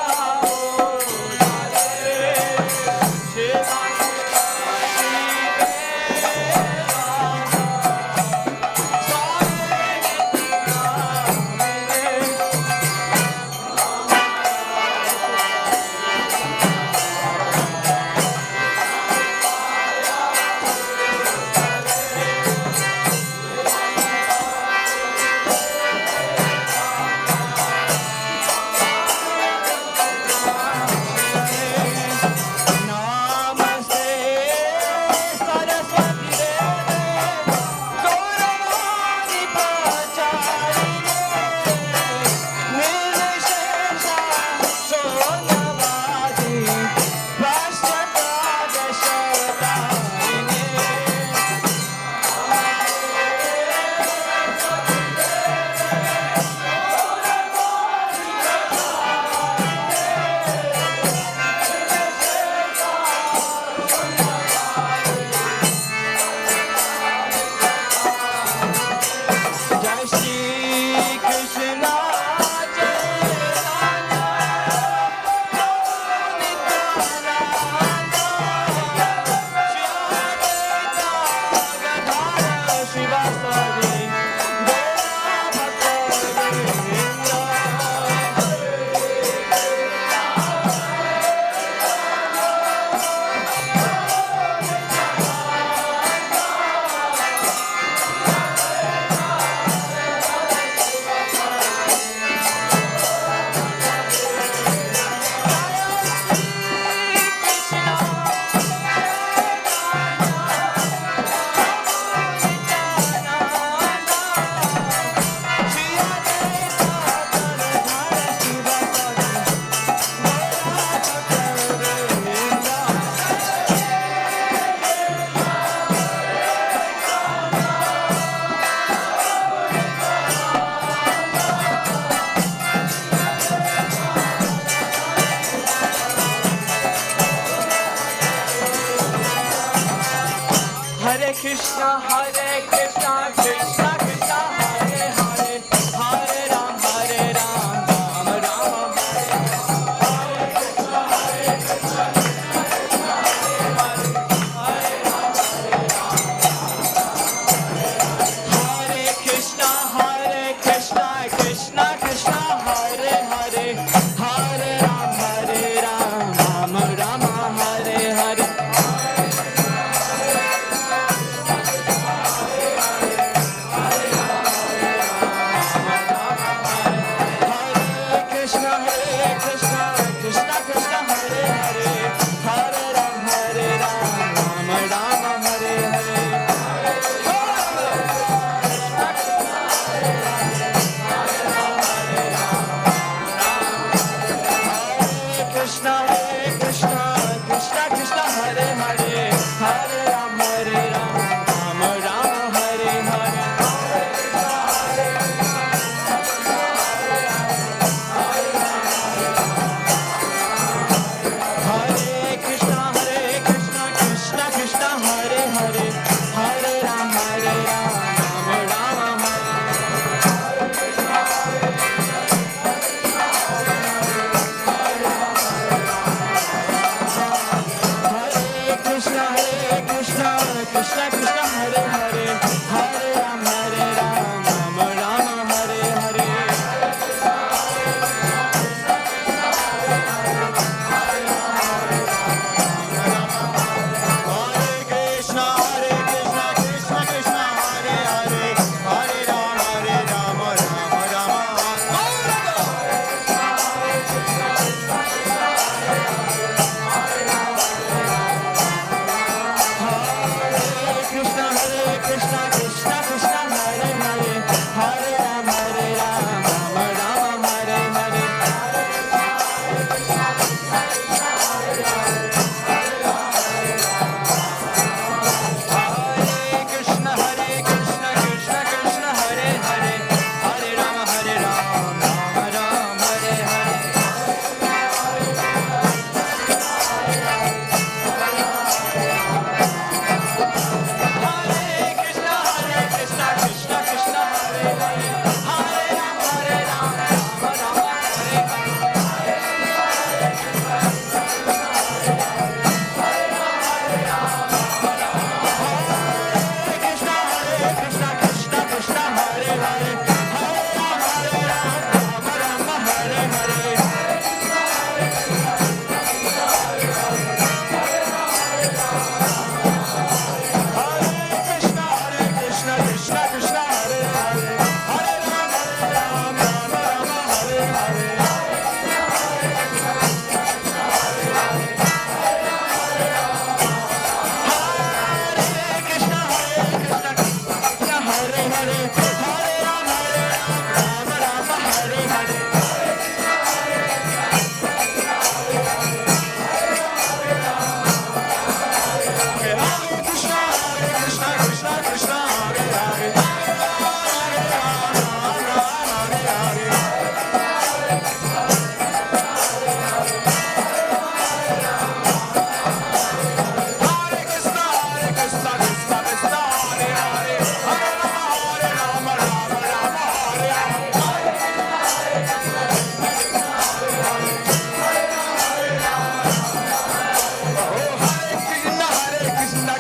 Hare Krishna, Krishna Krishna, Hare Hare, Hare Ram, Ram Ram, Hare Krishna, Krishna Krishna, Hare Hare, Hare Ram, Ram Ram, Hare Hare. Krishna, Krishna Krishna, Hare Hare, Hare Ram, Ram Ram, Hare Hare. Krishna, Krishna Krishna, Hare Hare, Hare Ram, Ram Ram, Hare Hare. Hare Krishna, Krishna Krishna, Hare Hare, Hare Ram, Ram Ram, Hare. Hare Krishna, Krishna Krishna, Hare Hare, Hare Ram, Ram Ram, Hare Hare. Hare Krishna, Krishna Krishna, Hare Hare, Hare Ram, Ram Krishna, Krishna Krishna, Hare Hare, Hare Ram, Ram Hare Hare. Hare Krishna, Krishna Krishna, Hare Hare, Hare Ram, Ram Hare Hare. Hare Krishna, Krishna Krishna, Hare Hare, Hare Ram, Ram Hare Hare. Krishna, Krishna, Hare Hare, Hare Ram, Ram Hare Hare. Hare Krishna, Krishna Hare Hare, Hare Ram, Ram Hare Hare. Hare Krishna, Krishna Hare Hare, Hare Ram, Ram Hare Hare. Hare Krishna, Krishna Hare Hare, Hare Ram, Hare Hare. Hare Krishna, Krishna Hare Hare, Hare Ram, Hare Hare. Hare Krishna,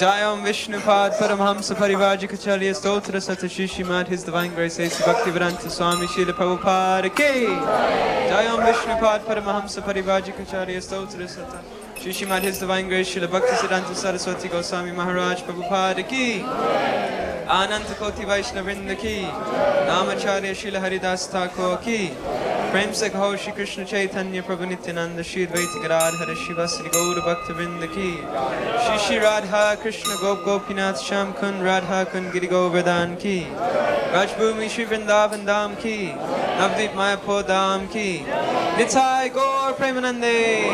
Jayam Vishnupad Paramhamsa Parivajikacharya Stotra Satashishimat His Divine Grace A.C. Bhaktivedanta Swami Srila Prabhupada Ki Jayam Vishnupad Paramhamsa Parivajikacharya Stotra Satashishimat His Divine Grace Srila Bhaktisiddhanta Saraswati Goswami Maharaj Prabhupada Ki Ananta Koti Vaishnavrinda Ki Namacharya Srila Haridas Thakur Ki Prem se kaho Shri Krishna Chaitanya Prabhu Nityananda Shri Advaita Gadadhara Shiva Sri Gaura Bhaktivinoda Ki Shri Shri Radha Krishna Gop Gopinath Sham Kun Radha Kun Giri Govardhan Ki Rajbhumi Shri Vrindavan Dham Ki Navdeep Mayapur Dham Ki Nitai Gaur Premanande.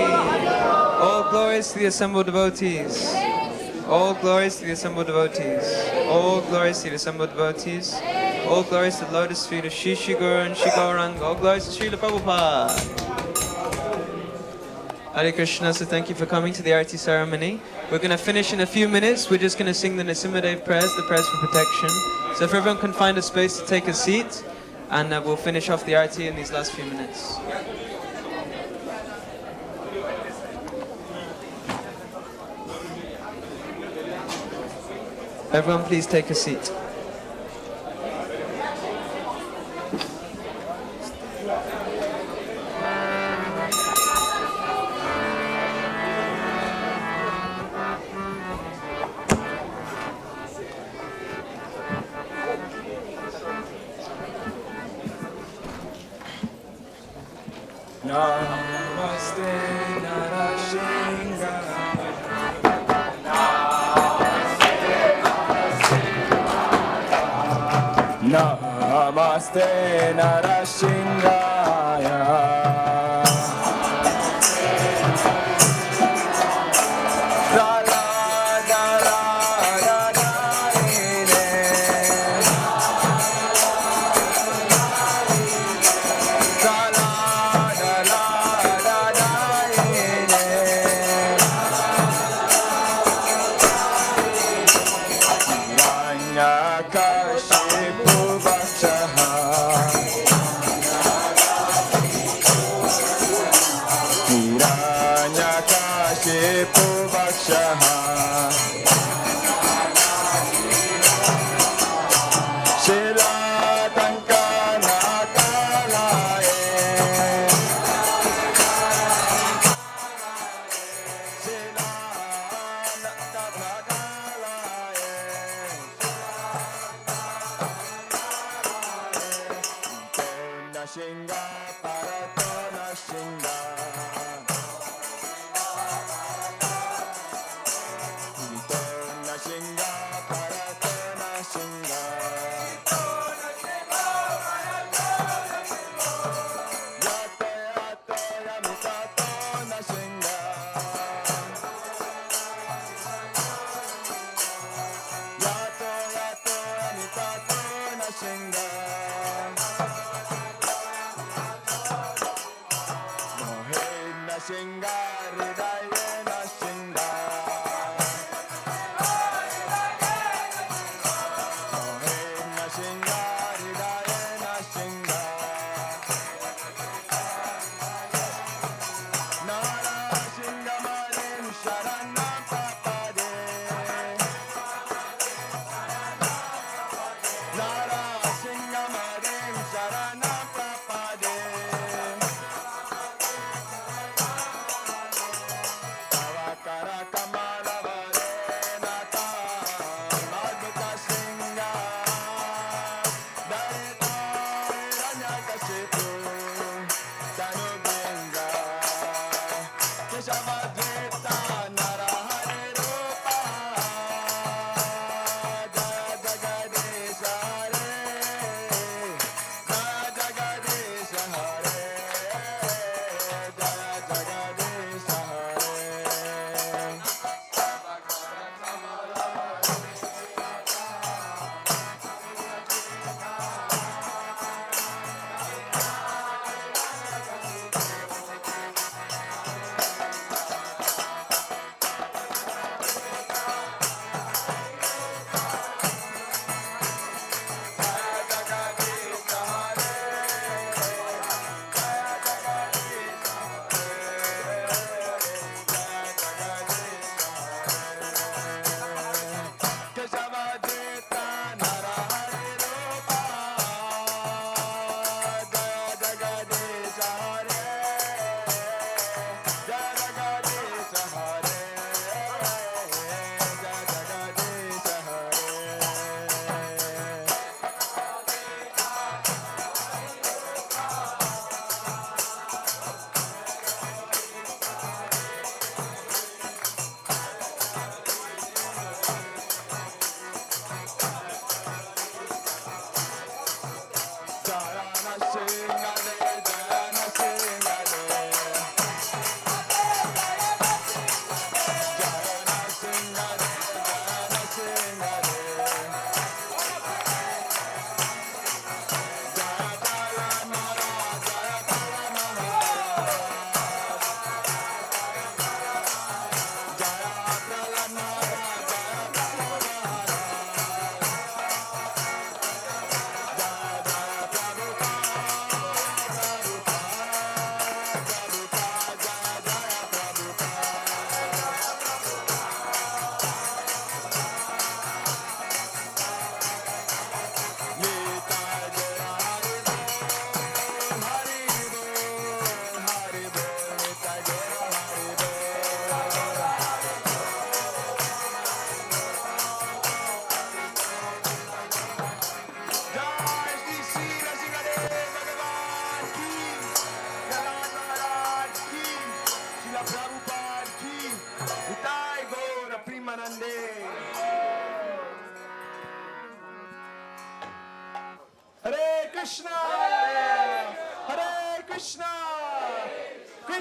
All glories to the assembled devotees. All glories to the assembled devotees. All glories to the assembled devotees. All glories to the lotus feet of Shri Shri Guru and Shri Gauranga. All glories to Srila Prabhupada. Hare Krishna, so thank you for coming to the Arati ceremony. We're going to finish in a few minutes. We're just going to sing the Nrsimhadev prayers, the prayers for protection. So if everyone can find a space to take a seat, and we'll finish off the Arati in these last few minutes. Everyone please take a seat. Namaste Narashinga. Namaste Narasingaya.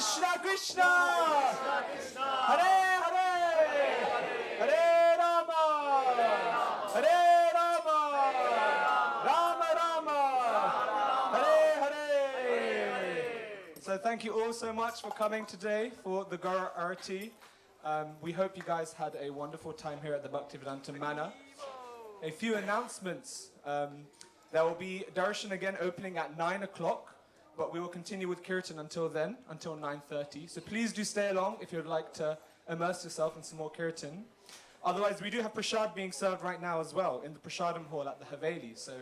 Krishna Krishna, Hare Hare, Hare Rama, Hare Rama, Rama Rama, Hare Hare. So thank you all so much for coming today for the Guru Arati. We hope you guys had a wonderful time here at the Bhaktivedanta Manor. A few announcements. There will be darshan again opening at 9 o'clock, but we will continue with Kirtan until then, until 9:30. So please do stay along if you'd like to immerse yourself in some more Kirtan. Otherwise, we do have prasad being served right now as well in the prasadam hall at the Haveli. So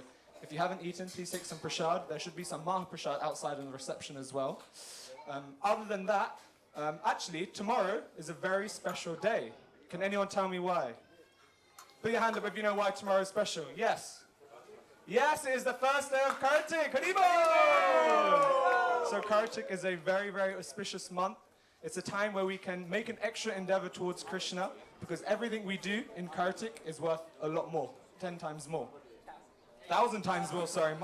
if you haven't eaten, please take some prasad. There should be some mahaprasad outside in the reception as well. Other than that, actually, tomorrow is a very special day. Can anyone tell me why? Put your hand up if you know why tomorrow is special. Yes. Yes, it is the first day of Kartik. Haribo! So Kartik is a very, very auspicious month. It's a time where we can make an extra endeavor towards Krishna, because everything we do in Kartik is worth a lot more, 10 times more. 1,000 times more, sorry.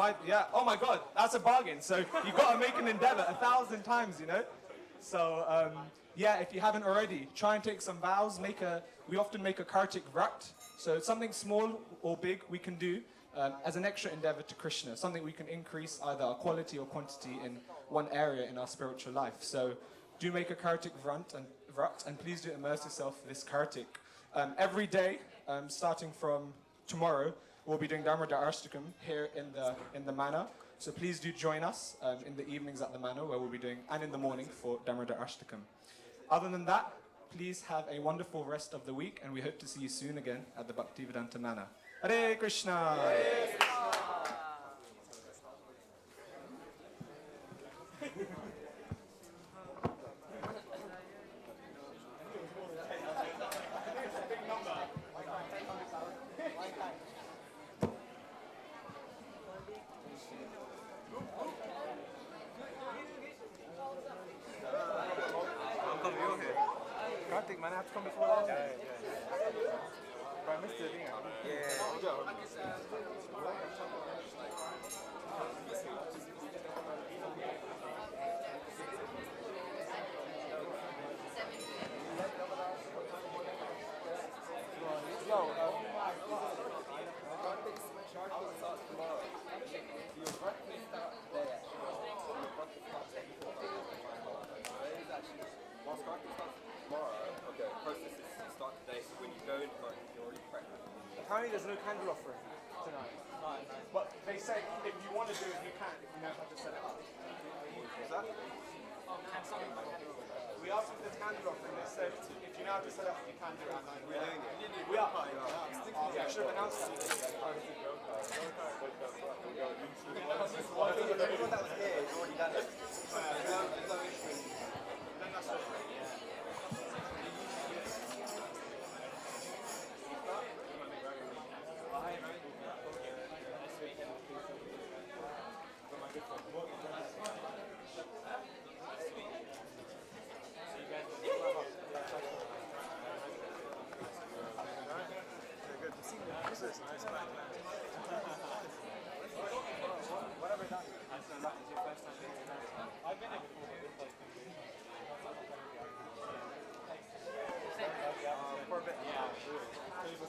Oh my God, that's a bargain. So you've got to make an endeavor 1,000 times, you know? So yeah, if you haven't already, try and take some vows. We often make a Kartik vrat. So something small or big we can do as an extra endeavor to Krishna, something we can increase either our quality or quantity in one area in our spiritual life. So do make a Kartik vrat, and please do immerse yourself this Kartik. Every day, starting from tomorrow, we'll be doing Damodarashtakam here in the manor. So please do join us in the evenings at the manor, where we'll be doing, and in the morning for Damodarashtakam. Other than that, please have a wonderful rest of the week, and we hope to see you soon again at the Bhaktivedanta Manor. Hare Krishna! Hare Krishna! Kartik, man, I have to come before that. Yeah. But I missed the thing. Okay, processes start today, so when you go in front, you're already pregnant. Apparently there's no candle offering tonight. But they say if you want to do it, you can, if you know how to set it up. What's that? We asked if there's candle offering, they said if you know how to set it up, you can do it. We're doing it. We are. Yeah, I should have announced that. Everyone that was here has already done it. There's no issue. Then that's okay. Whatever that is. It's your first time here tonight. I've been here before, but this place for a bit. Yeah, really.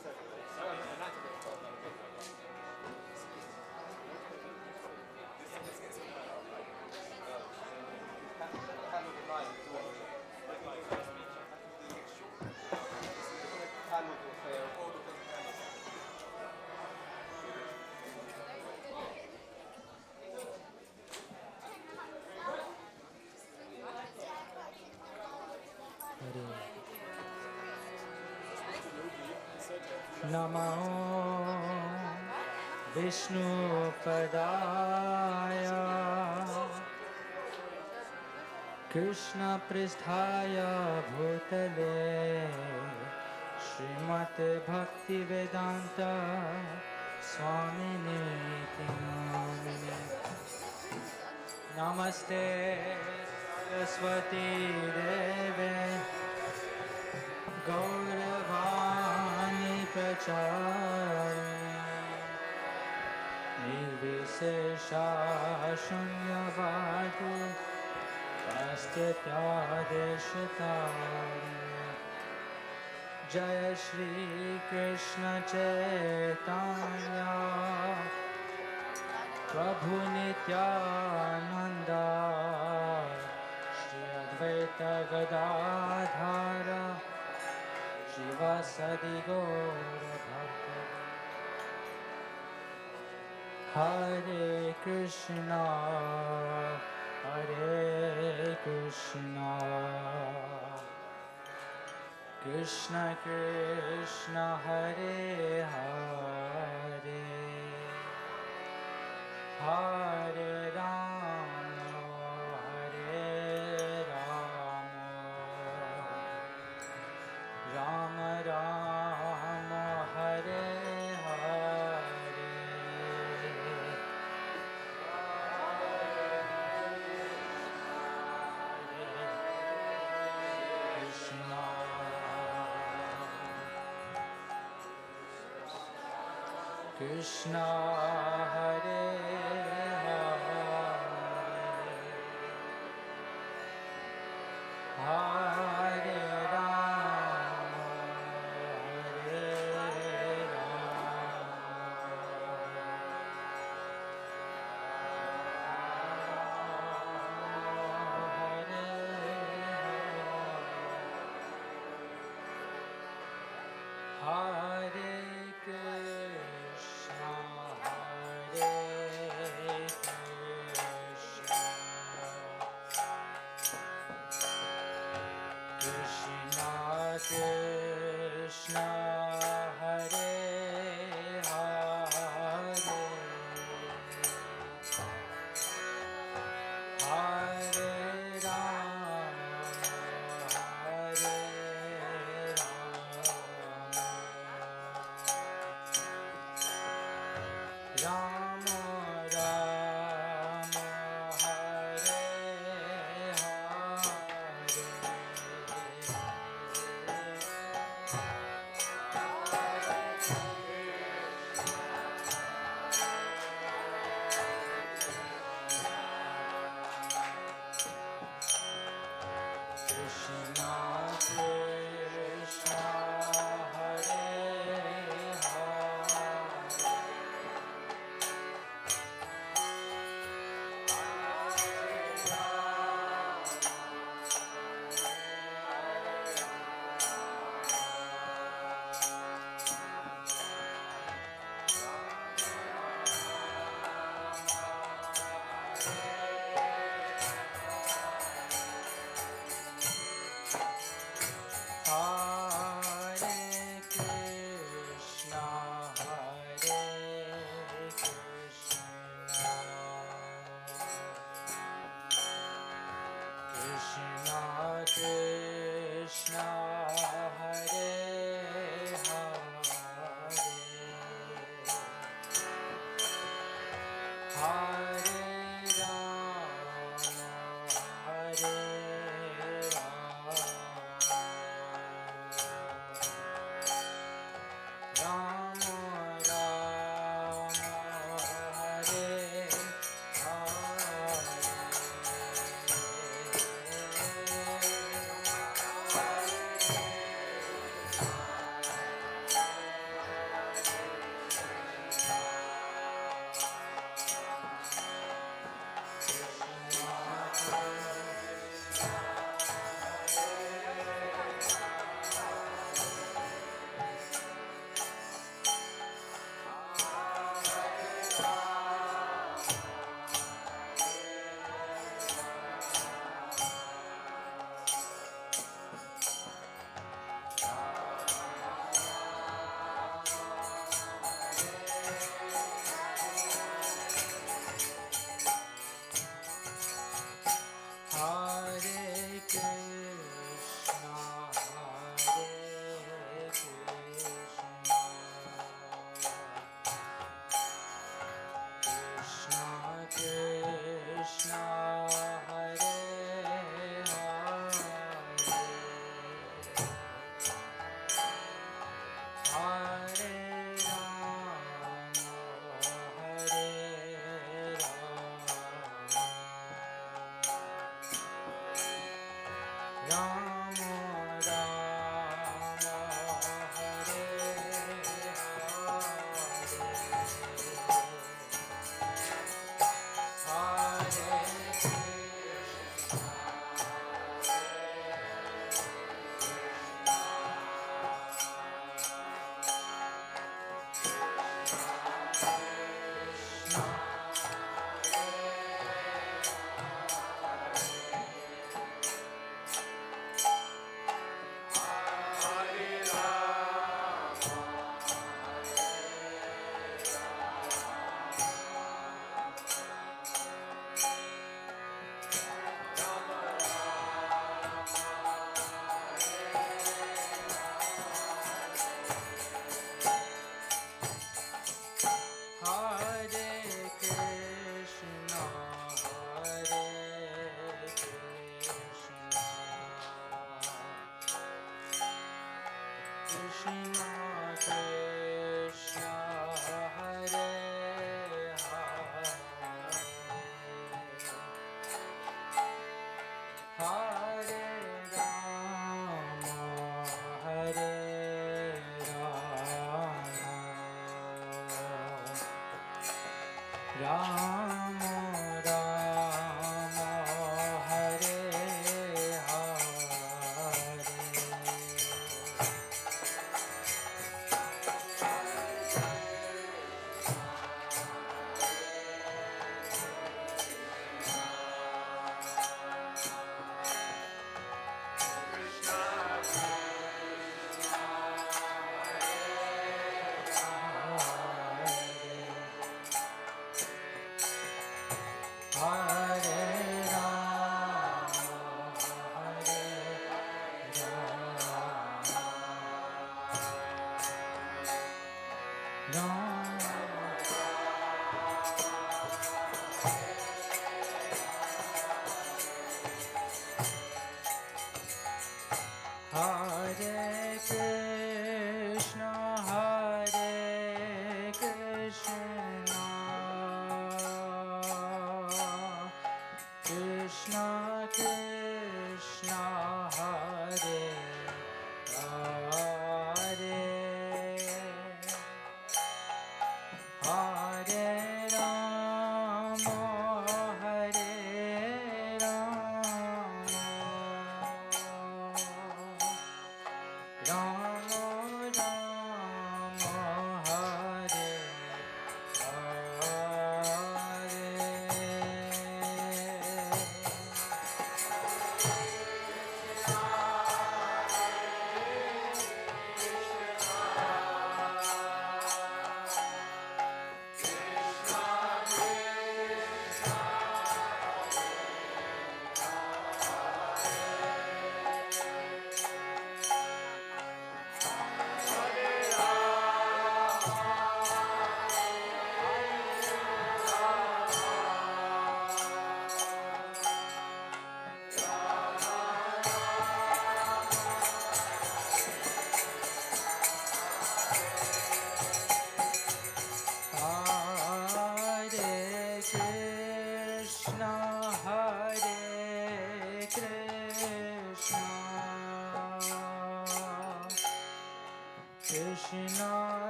นโมวิชณุปดายาकृष्ण पृष्ठाय भूतले श्रीमद् भक्तिवेदांत स्वामिने नामिने नमस्ते सरस्वती देवे गौरवाणी प्रचारिणे निर्विशेषा शून्यवादी स्थित्यादेशतारिणे जय श्री कृष्ण चैतन्य प्रभु नित्यानंद श्री अद्वैत गदाधर शिवासदि गौर भक्त हरे Krishna Krishna Krishna Hare Hare Hare Ram Ram Ram Hare Hare Krishna Hare Hare Hare Rama Hare Krishna Krishna Krishna Hare Hare Hare Rama Hare Rama Rama Hare Krishna Krishna Hare Hare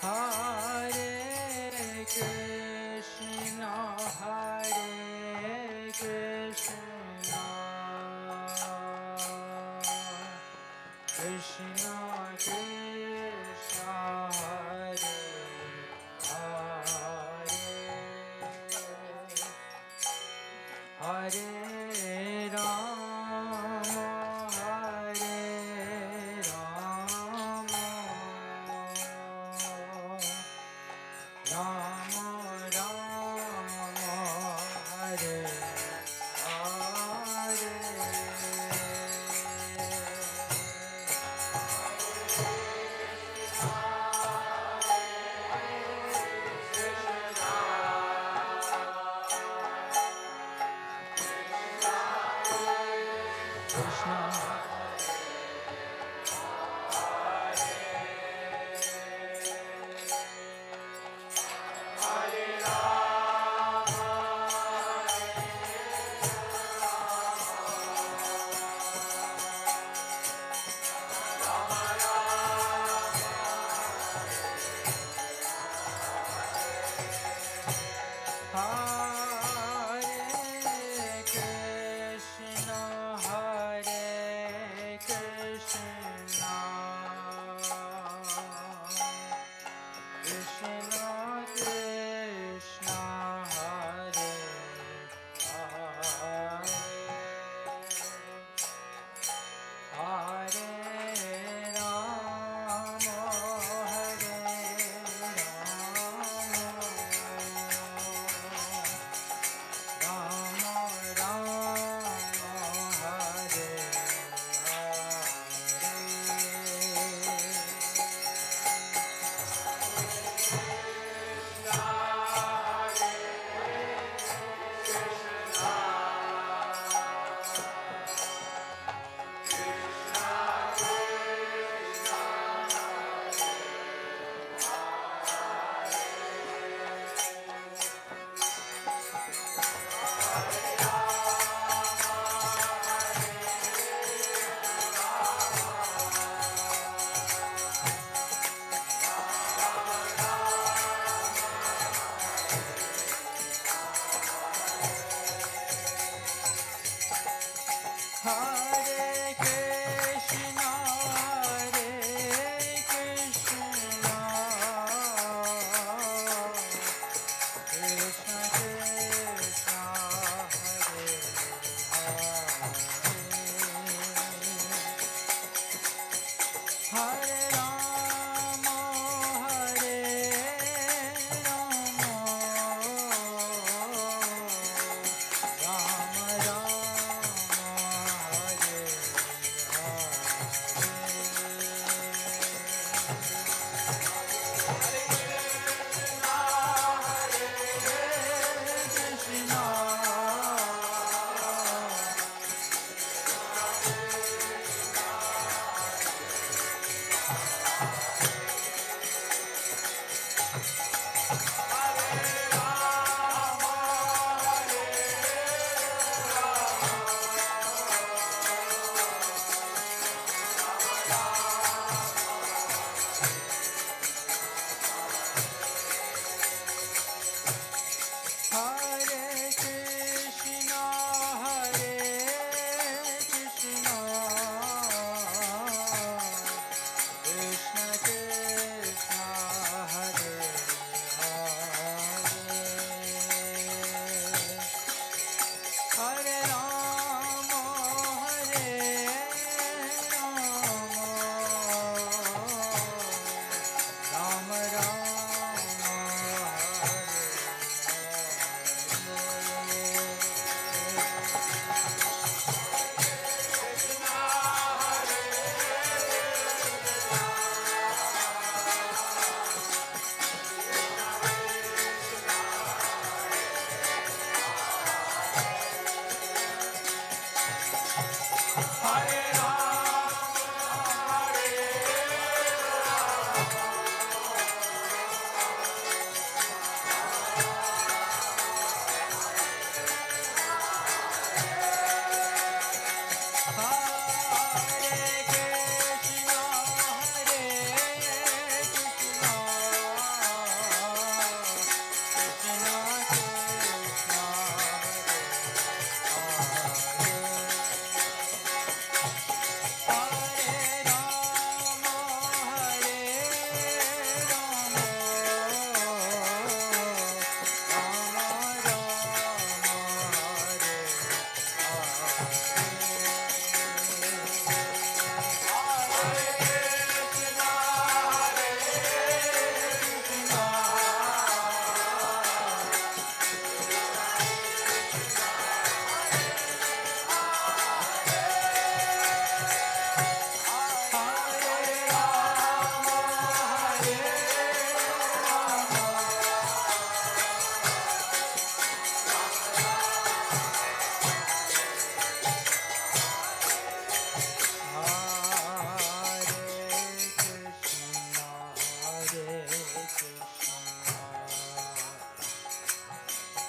Hare Rama Rama Hare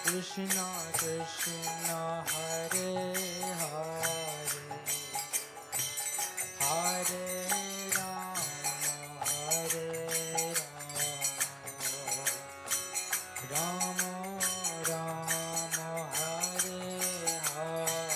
Krishna Krishna Hare Hare Hare Rama Hare Rama Rama Hare Hare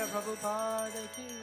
Prabhupada ki.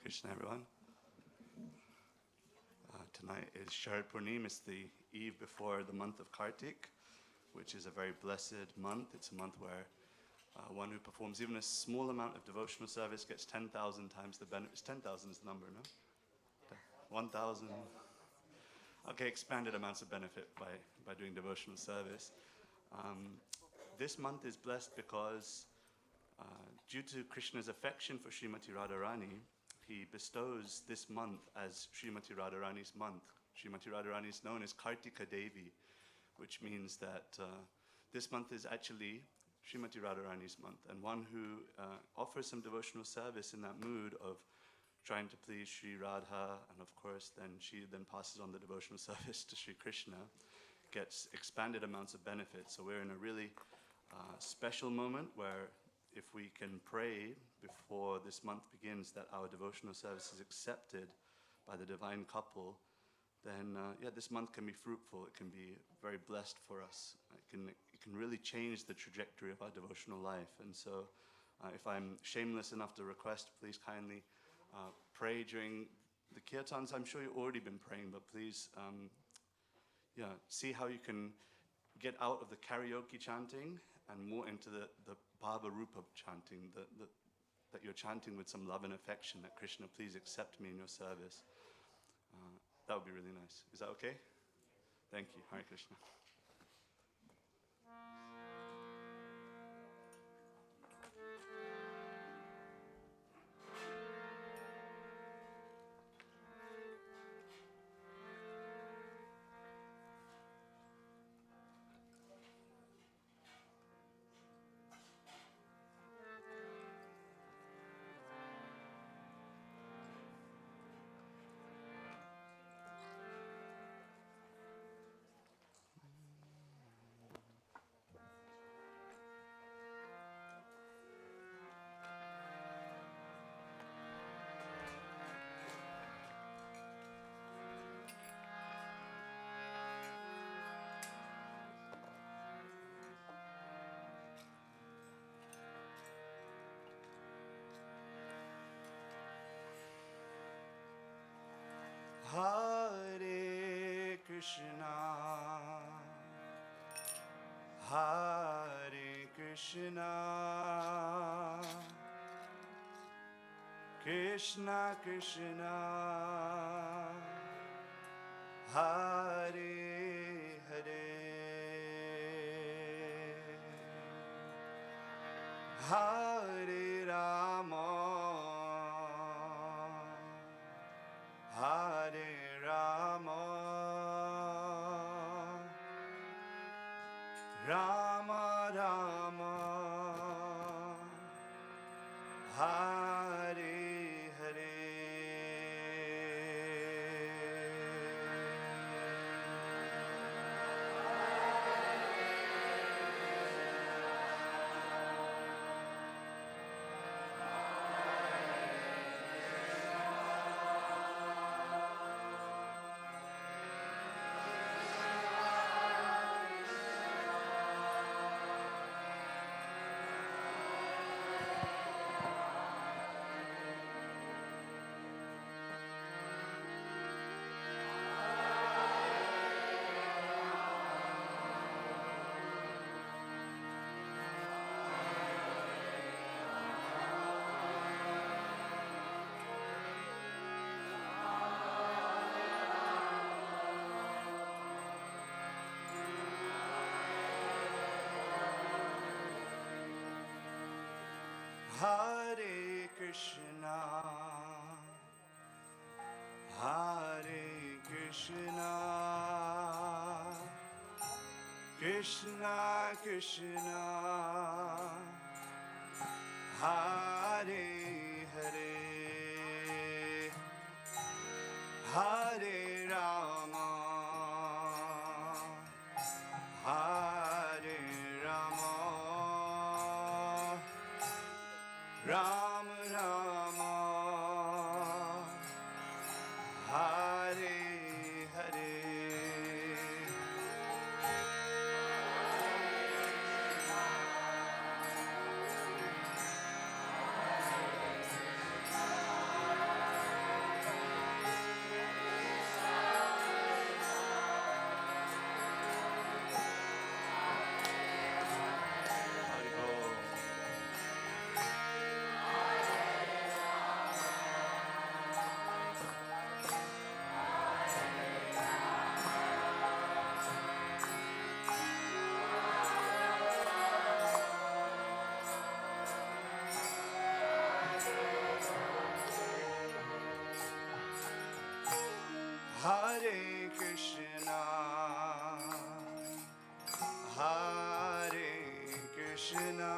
Krishna, everyone. Tonight is Sharad Purnim. It's the eve before the month of Kartik, which is a very blessed month. It's a month where one who performs even a small amount of devotional service gets 10,000 times the benefit. 10,000 is the number, no? 1,000. Okay, expanded amounts of benefit by doing devotional service. This month is blessed because due to Krishna's affection for Srimati Radharani, he bestows this month as Srimati Radharani's month. Srimati Radharani is known as Kartika Devi, which means that this month is actually Srimati Radharani's month. And one who offers some devotional service in that mood of trying to please Sri Radha, and of course then she then passes on the devotional service to Sri Krishna, gets expanded amounts of benefit. So we're in a really special moment where if we can pray before this month begins that our devotional service is accepted by the divine couple, then this month can be fruitful. It can be very blessed for us. It can really change the trajectory of our devotional life. And so if I'm shameless enough to request, please kindly pray during the kirtans. I'm sure you've already been praying, but please see how you can get out of the karaoke chanting and more into the Bhava Rupa chanting, that you're chanting with some love and affection, that Krishna, please accept me in your service. That would be really nice. Is that okay? Thank you. Hare Krishna. Hare Krishna, Hare Krishna, Krishna Krishna, Hare Hare, Hare Rama, Hare Rama, Rama Rama, Hare Hare. Hare Krishna, Hare Krishna, Krishna Krishna, Hare Hare, Hare Rama, Hare Rama, Ram Rama, Hare Hare. Hare Krishna, Hare Krishna,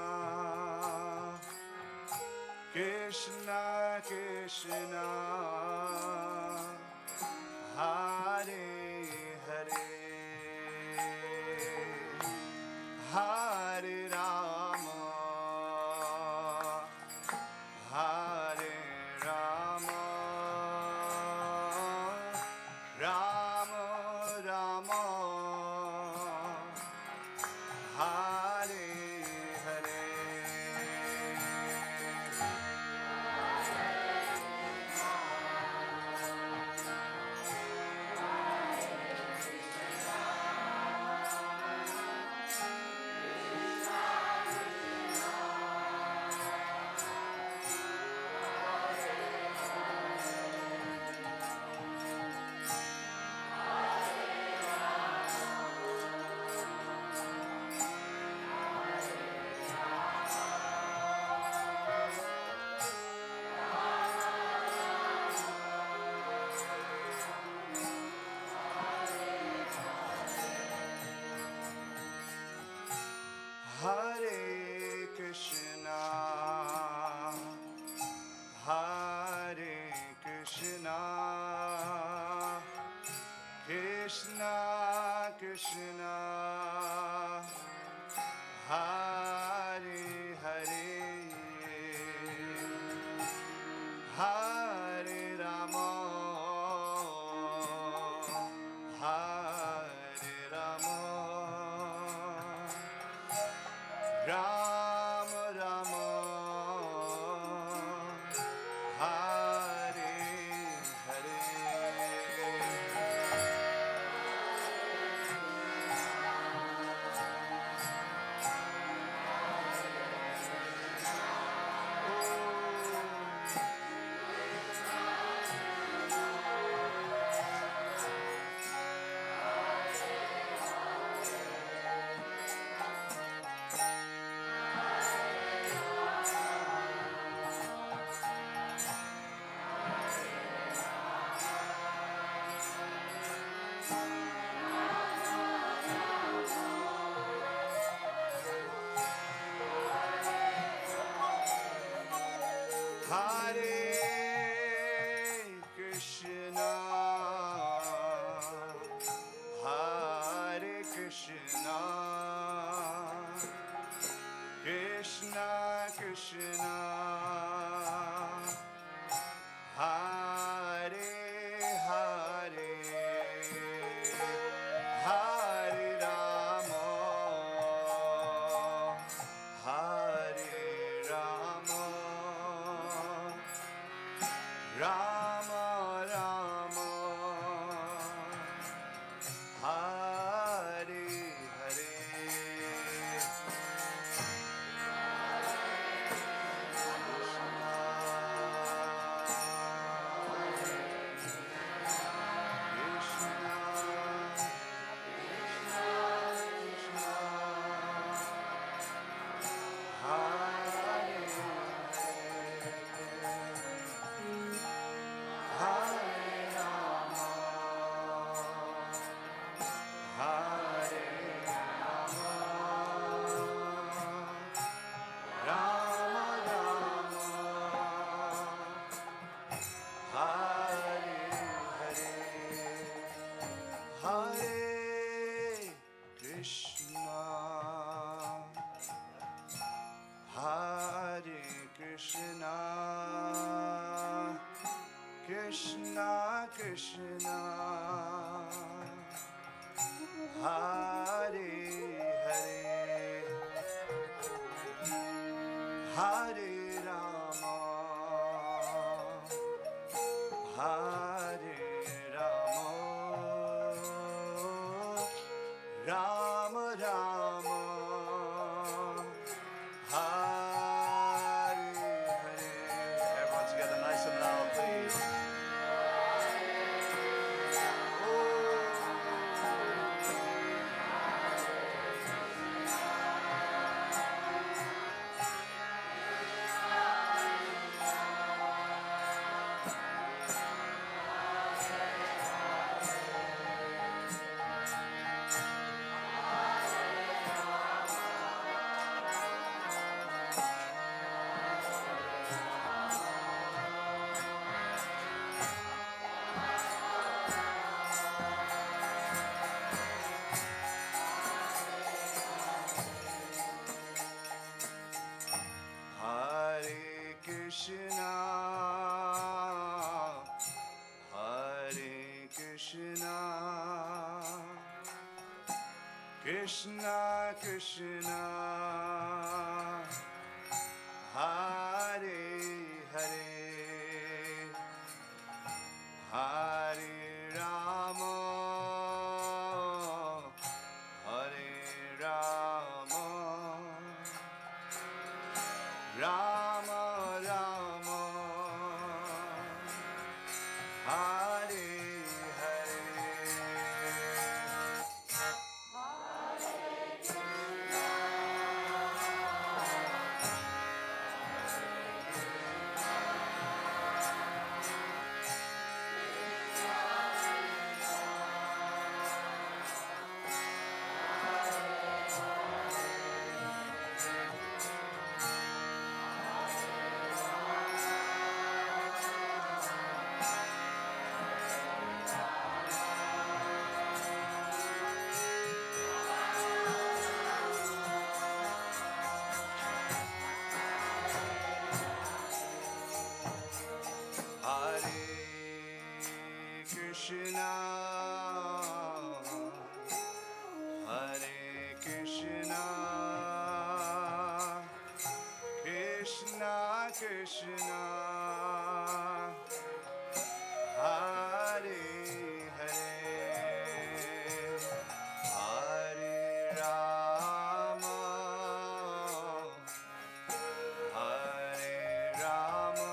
Krishna Krishna, Hare Hare, Hare Rama, Hare Rama, Rama Rama, Hare Hare. Hare Krishna, Hare Krishna, Krishna Krishna, Hare Hare, Hare Rama, Hare Rama, Ram Rama, Hare Hare. Hare Krishna, Hare Krishna, Krishna Krishna, Hare Hare, Hare Rama, Hare Rama, Rama Rama, Hare Hare. Hare Krishna, Hare Krishna, Krishna Krishna, Hare Hare, Hare Rama, Hare Rama, Rama Rama, Hare Hare. Everyone together, nice and loud, please. Krishna, Krishna Krishna, Hare Hare, Hare Rama, Hare Rama, Rama Rama, Hare Hare. Hare Krishna, Hare Krishna, Krishna Krishna, Hare Hare, Hare Rama, Hare Rama,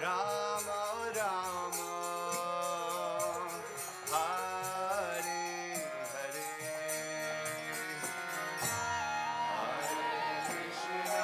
Rama Rama, Hare Hare, Hare Krishna,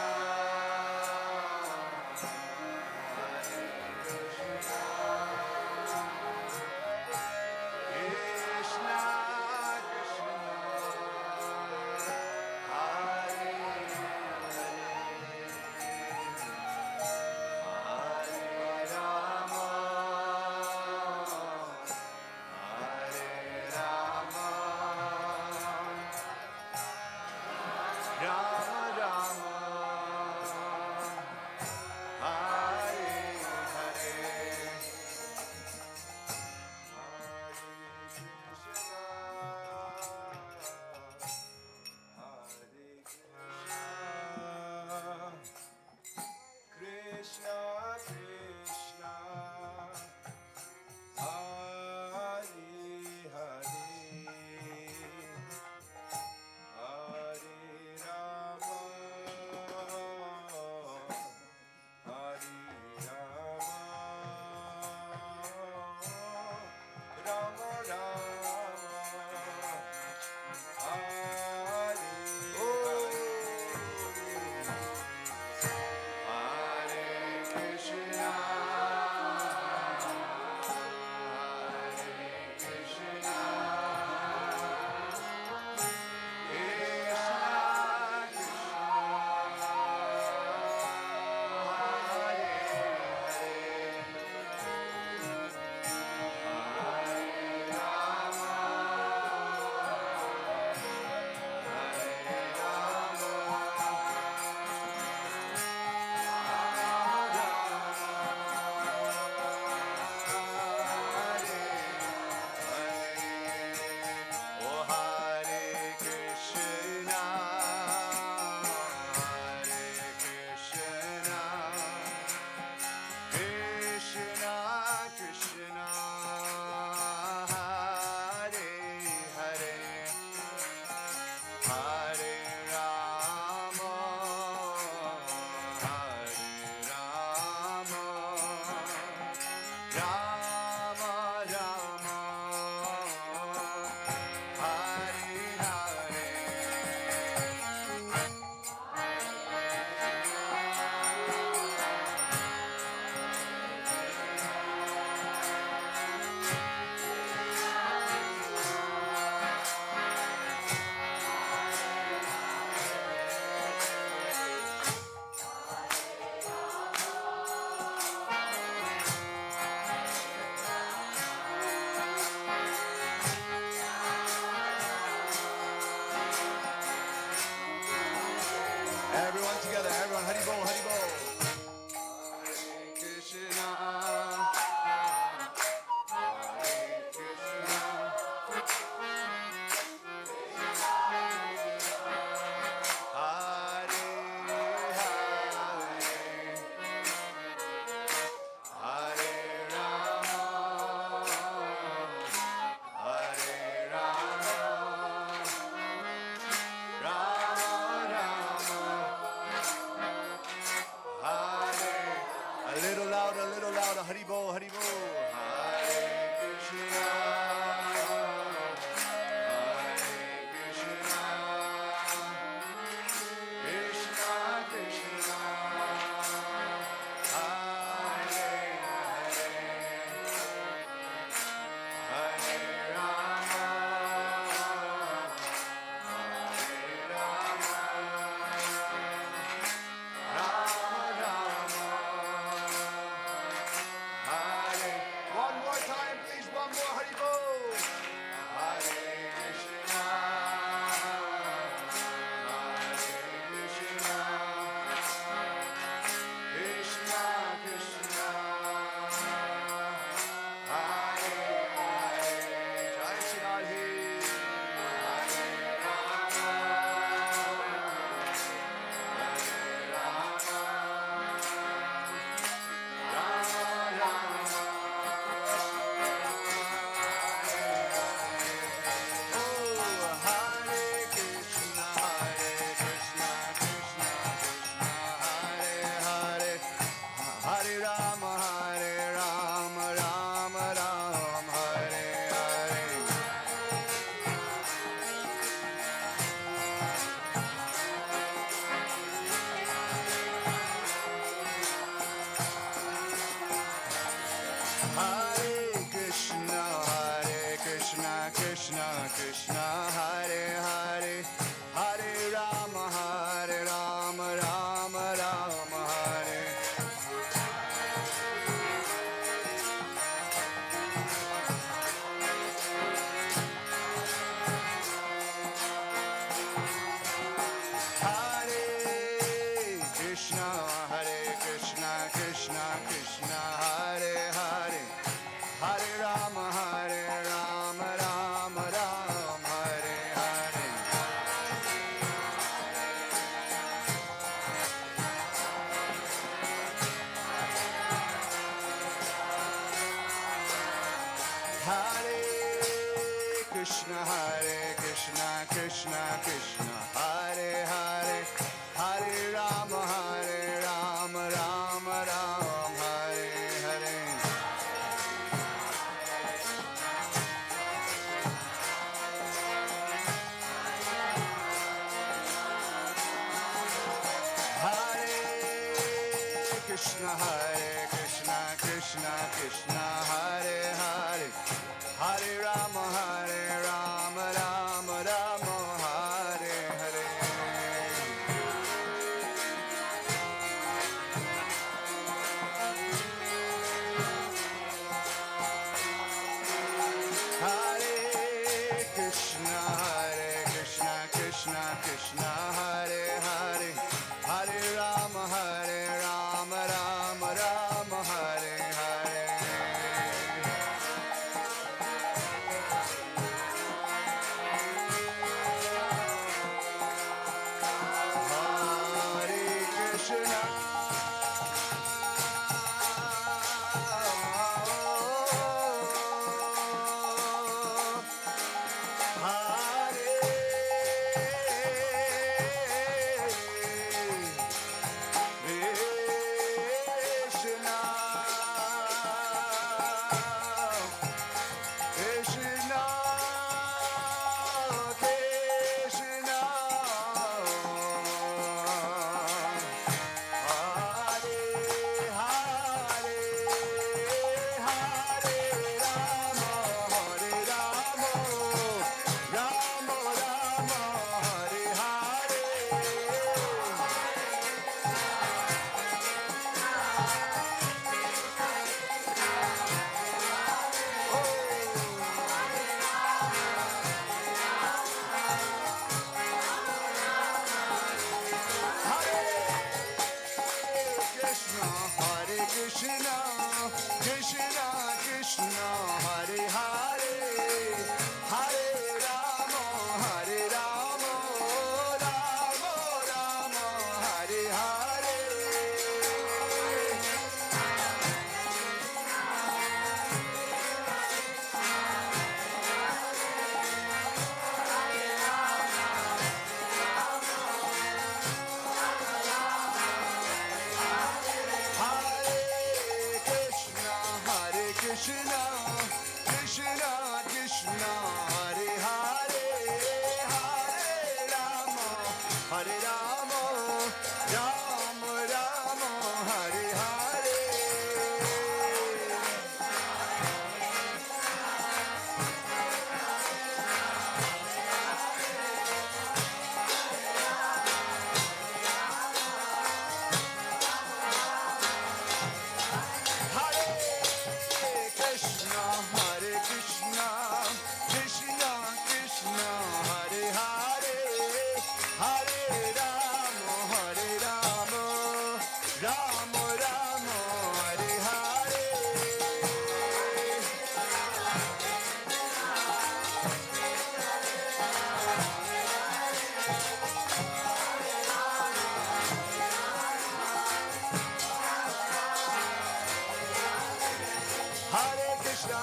Krishna,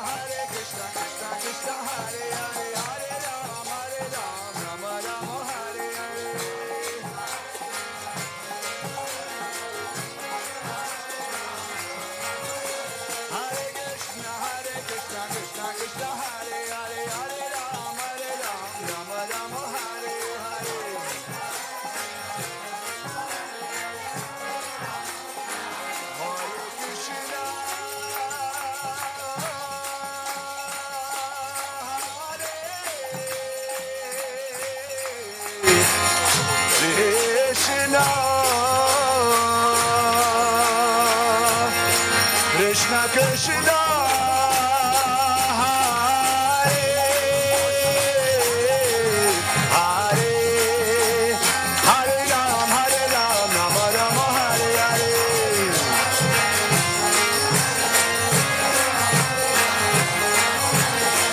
Krishna Krishna, Hare Hare, Hare Ram, Rama Rama, Hare Hare. Hare Krishna, Krishna Krishna, Hare Hare, Hare Ram, Rama Rama, Hare Hare. Krishna, Krishna Krishna, Hare Hare, Hare Ram, Rama Rama, Hare Hare.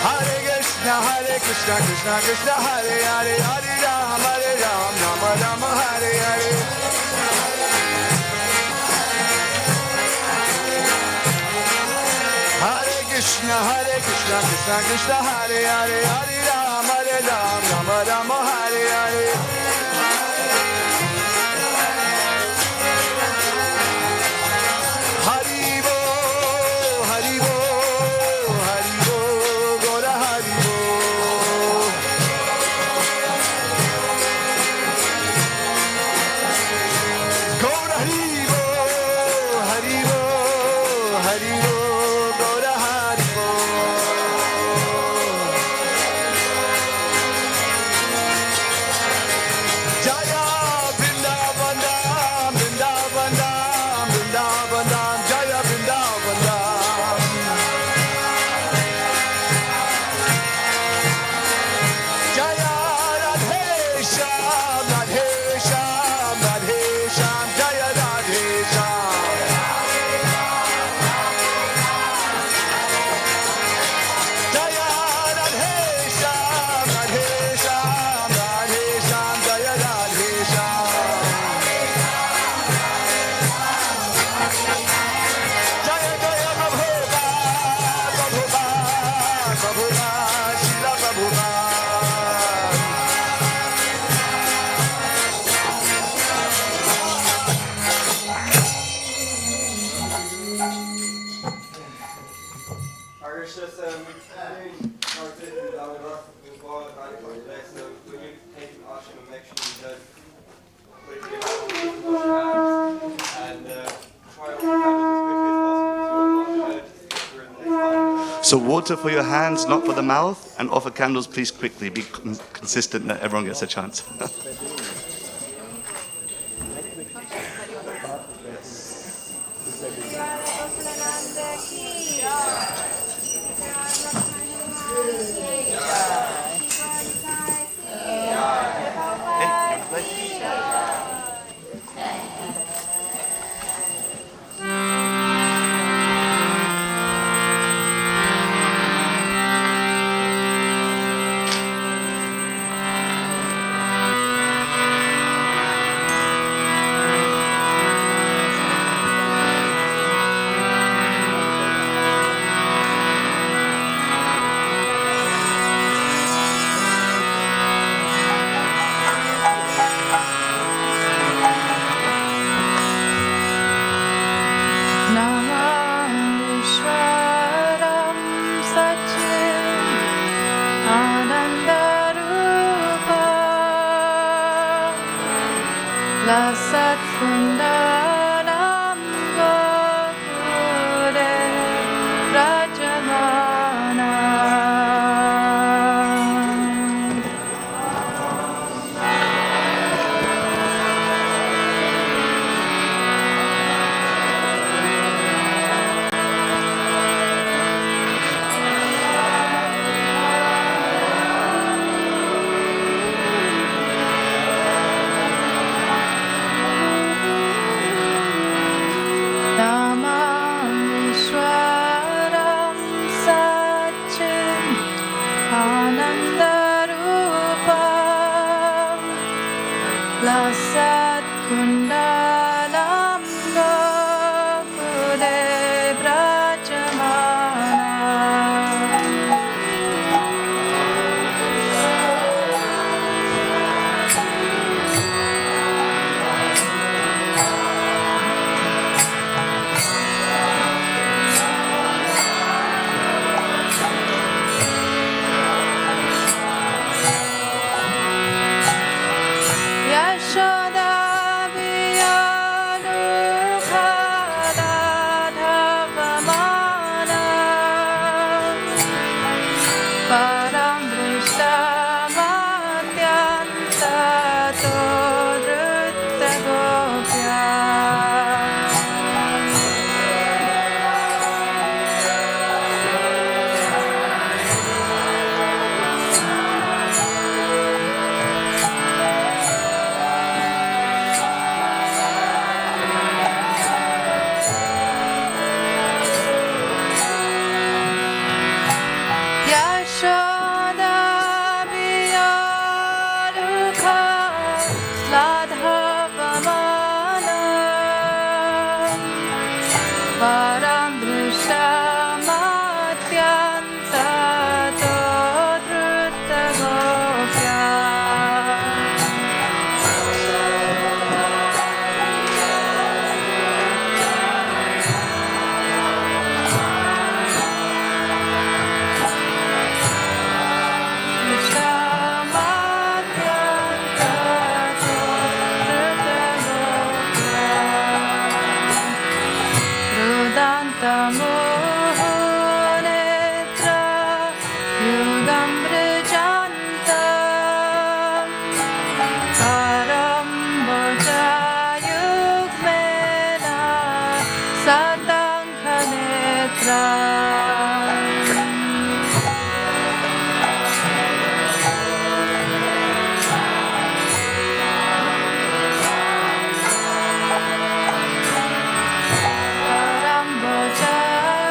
Hare Krishna, Krishna Krishna, Hare Hare, Hare Ram, Rama Rama, Hare Hare. Hare Krishna, Krishna Krishna, Hare Hare, Hare Ram, Rama Rama, Hare Hare. Haribo, Haribo, Haribo, Gora Haribo. Gora Haribo, Haribo, Haribo, Gora Haribo. Jaya Vrindavan Dham, Vrindavan Dham, Vrindavan Dham, Jaya Vrindavan Dham. Jaya Radhe Shyam, Radhe Shyam, Radhe Shyam, Jaya Radhe Shyam. Jaya Radhe Shyam, Radhe Shyam, Radhe Shyam, Jaya Radhe Shyam. Jaya Jaya Prabhupada, Prabhupada, Prabhupada, Srila Prabhupada. I was just doing our visit in Damodarashtakam as well at 9 o'clock today, so when you take an ashram and make sure you don't put it in your hands and try all the candles as quickly as possible to unlock the notice during the next 5 minutes. So water for your hands, not for the mouth, and offer candles, please, quickly. Be consistent that everyone gets a chance. Kundalam Gokule Brajamana param drishtamatyantato drutta Yasoda Biyaluka Ladhavamana Param Drishtamatyantato Drutta Gopya Rudantamohonetra yugam brijantam Paramboja yugmena sadankanetra Damodaram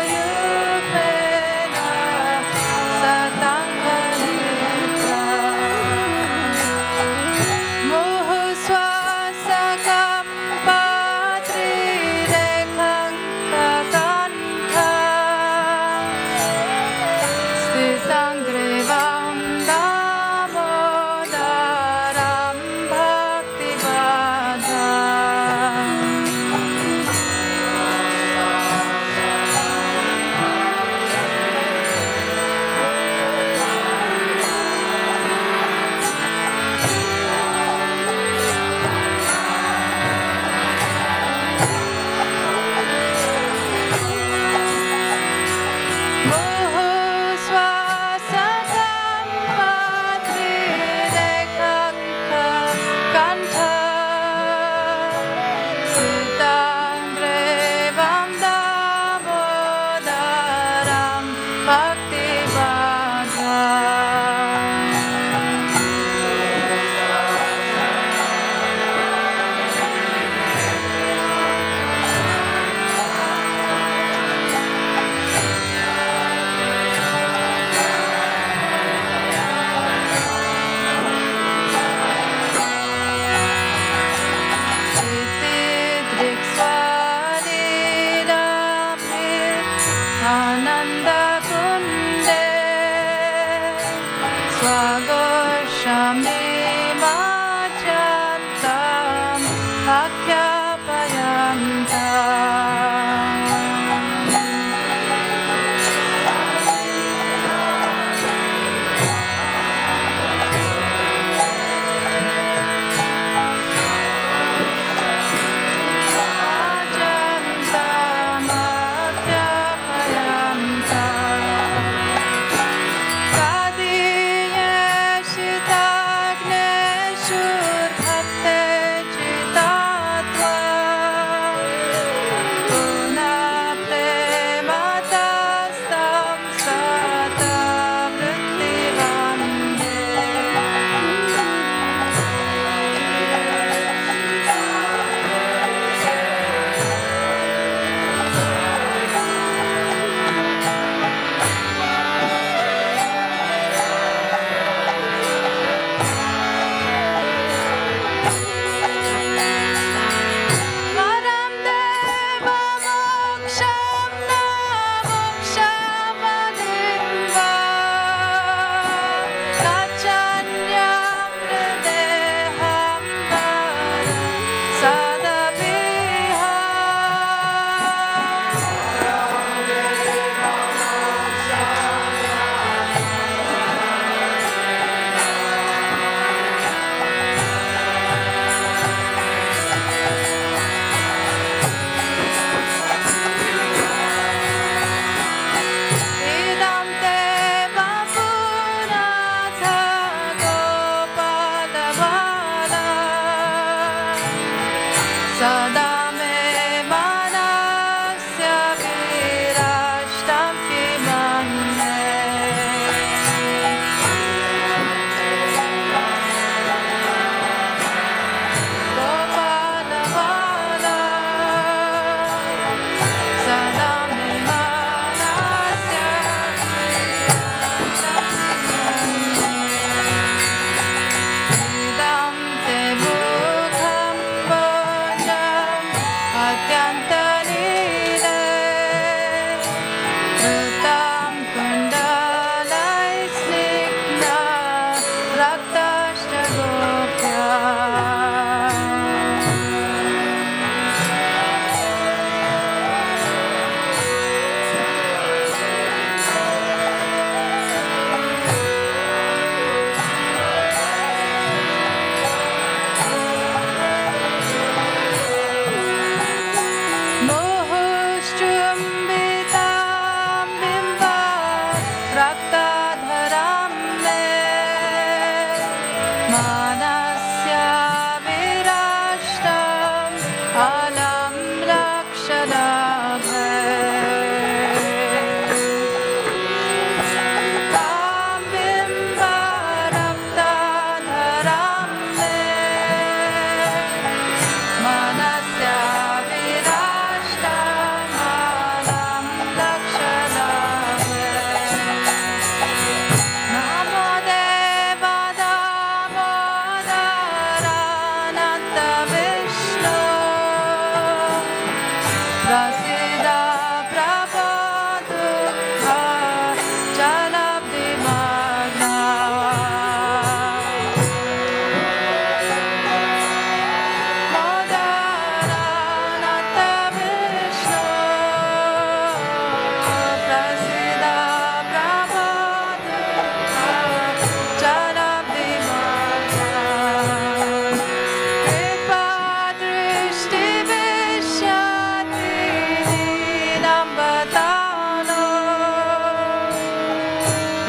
Ananda Kunde Swagoshami Majantam Kadiye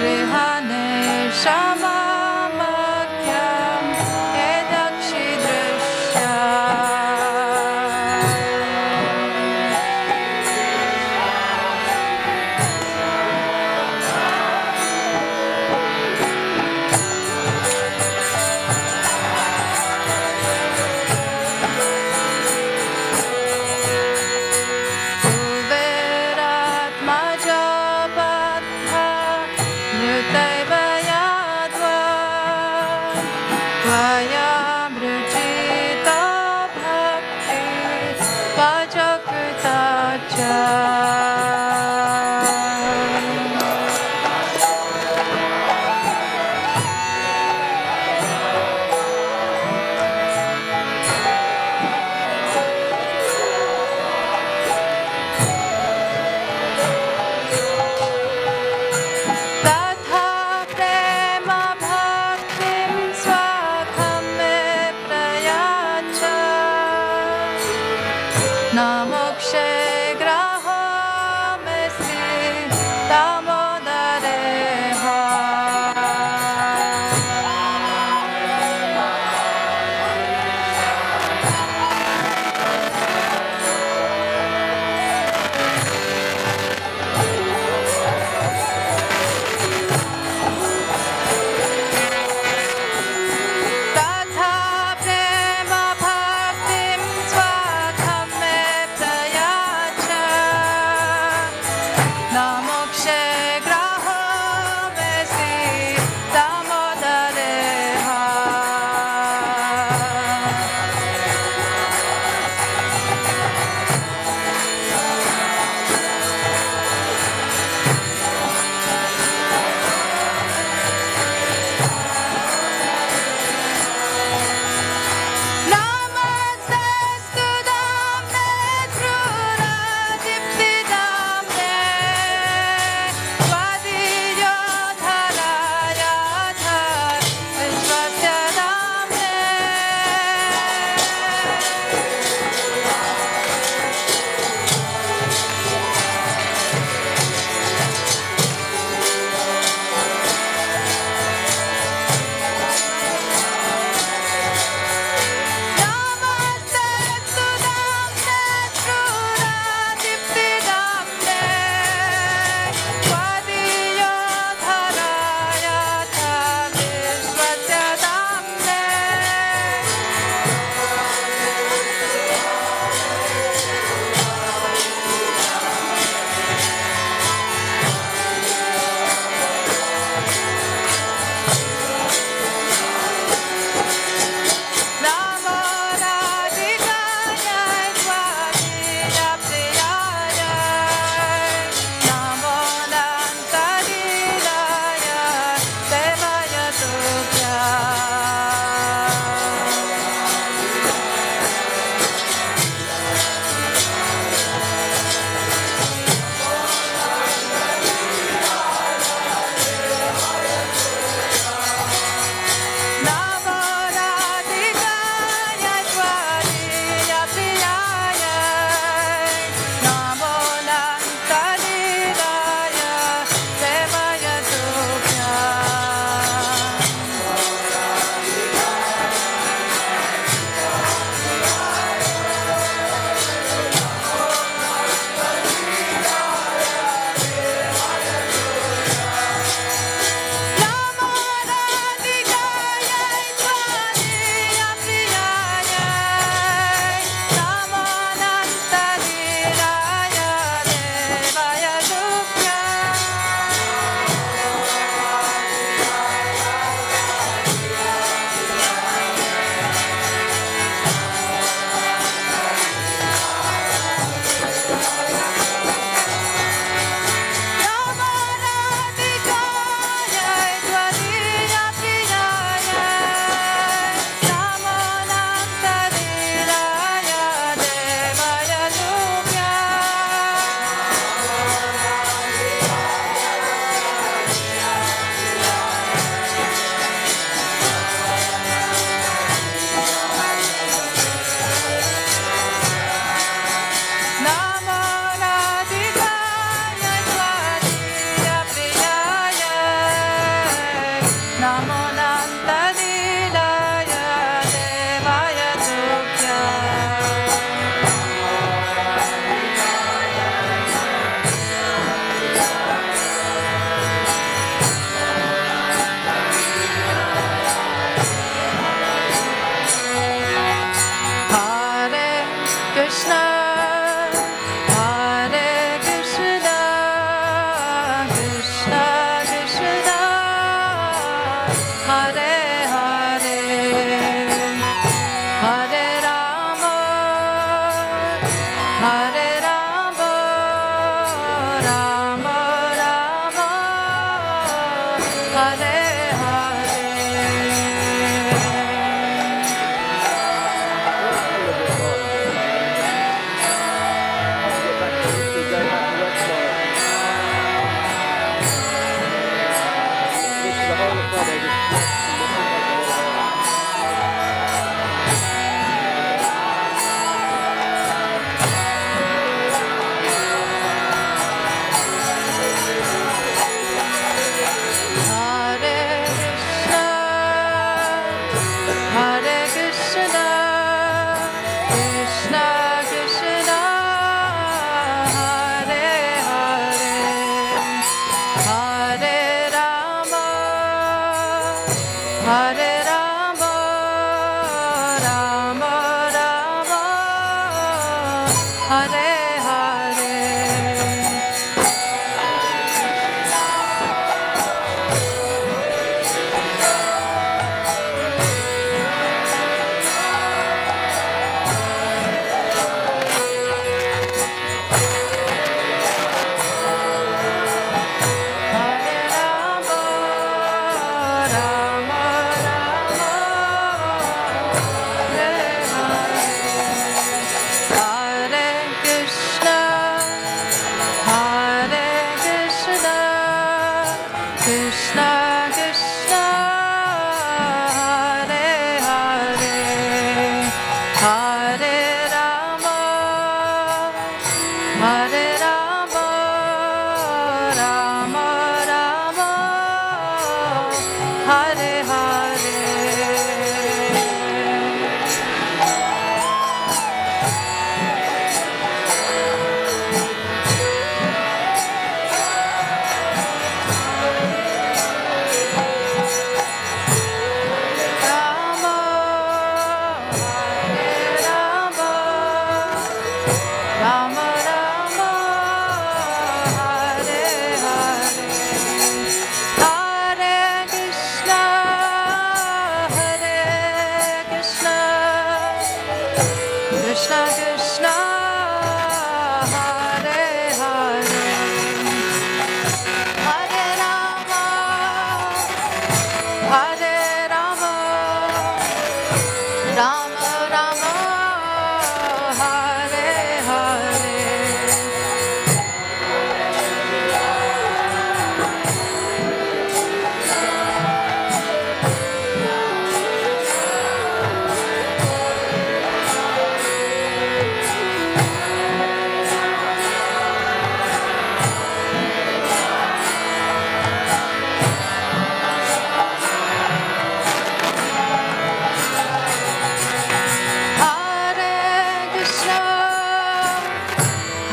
गृहाणे क्षमामख्यं यदक्षिदृश्या कुबेरात्मजा बद्धा मृतैव याद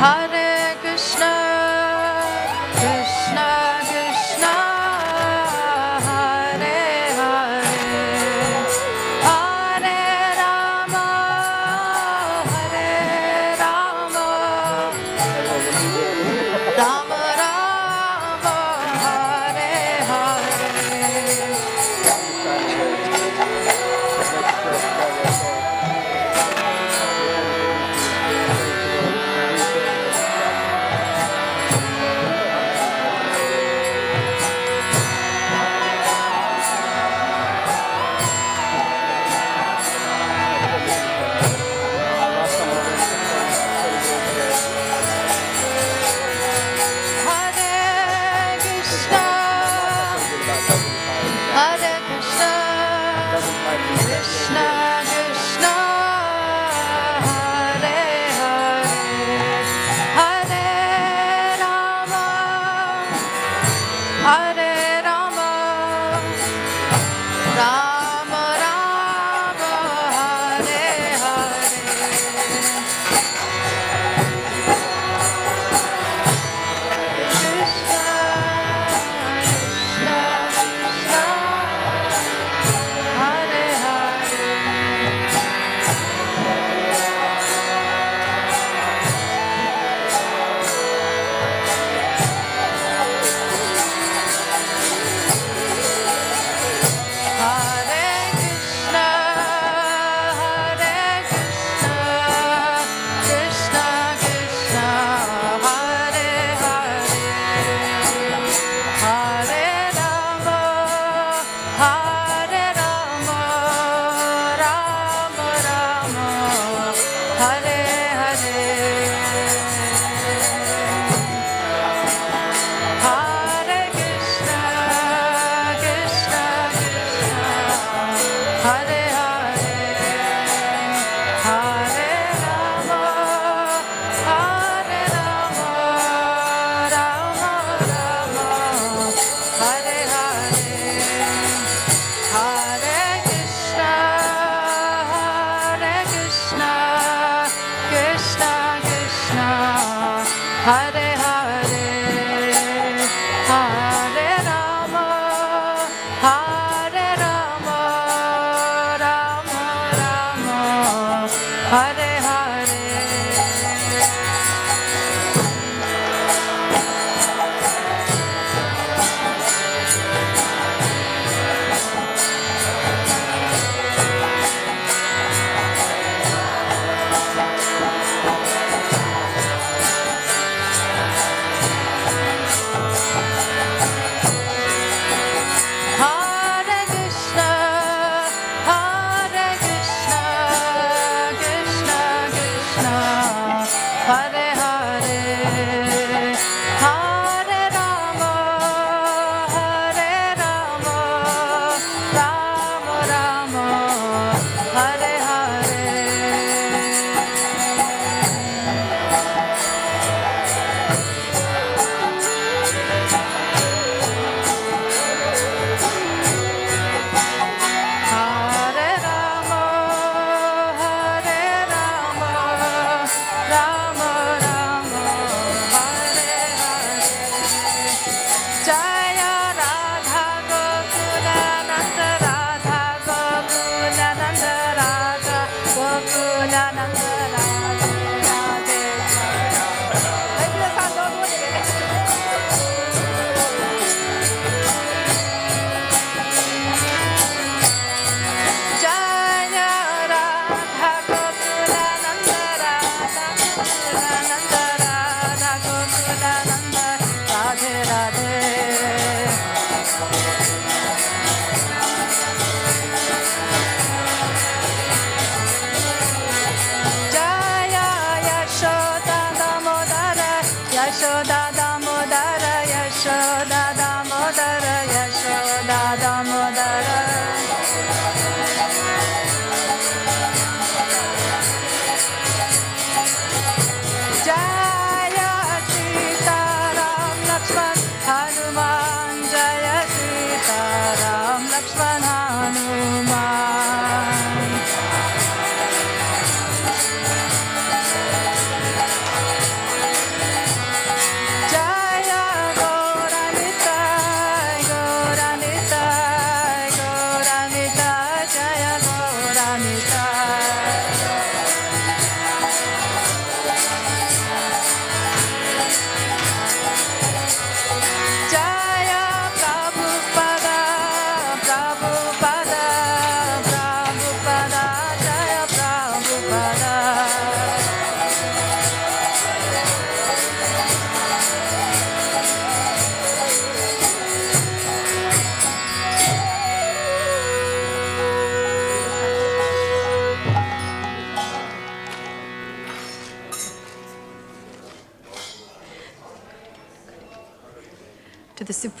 Hare Krishna, Krishna Krishna,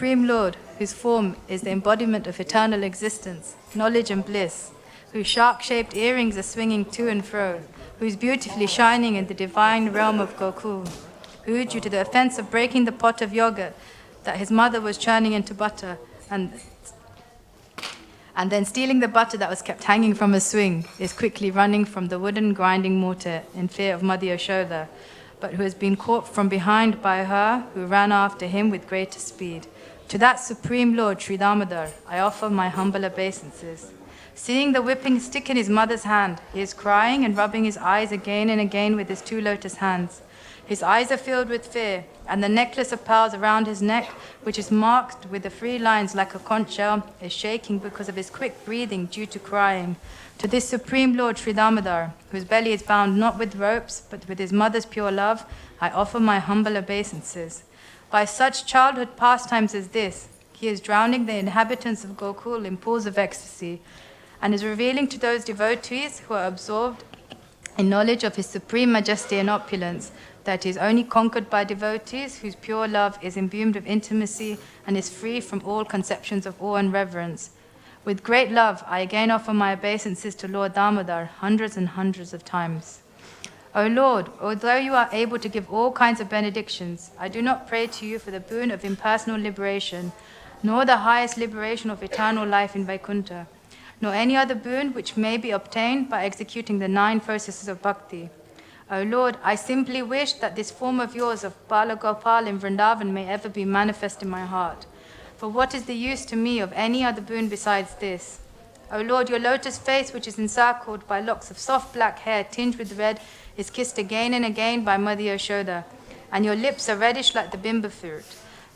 Supreme Lord, whose form is the embodiment of eternal existence, knowledge and bliss, whose shark-shaped earrings are swinging to and fro, who is beautifully shining in the divine realm of Gokul, who, due to the offense of breaking the pot of yogurt that his mother was churning into butter, and then stealing the butter that was kept hanging from a swing, is quickly running from the wooden grinding mortar in fear of Mother Yasoda, but who has been caught from behind by her, who ran after him with greater speed. To that Supreme Lord, Sri Damodar, I offer my humble obeisances. Seeing the whipping stick in his mother's hand, he is crying and rubbing his eyes again and again with his 2 lotus hands. His eyes are filled with fear, and the necklace of pearls around his neck, which is marked with the 3 lines like a conch shell, is shaking because of his quick breathing due to crying. To this Supreme Lord Sri Damodar, whose belly is bound not with ropes, but with his mother's pure love, I offer my humble obeisances. By such childhood pastimes as this, he is drowning the inhabitants of Gokul in pools of ecstasy, and is revealing to those devotees who are absorbed in knowledge of his supreme majesty and opulence that he is only conquered by devotees whose pure love is imbued with intimacy and is free from all conceptions of awe and reverence. With great love, I again offer my obeisances to Lord Damodar hundreds and hundreds of times. O Lord, although you are able to give all kinds of benedictions, I do not pray to you for the boon of impersonal liberation, nor the highest liberation of eternal life in Vaikuntha, nor any other boon which may be obtained by executing the 9 processes of bhakti. O Lord, I simply wish that this form of yours of Bala Gopal in Vrindavan may ever be manifest in my heart. For what is the use to me of any other boon besides this? O Lord, your lotus face, which is encircled by locks of soft black hair tinged with red, is kissed again and again by Mother Yasoda, and your lips are reddish like the bimba fruit.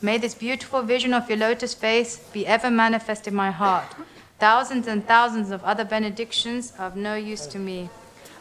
May this beautiful vision of your lotus face be ever manifest in my heart. Thousands and thousands of other benedictions are of no use to me.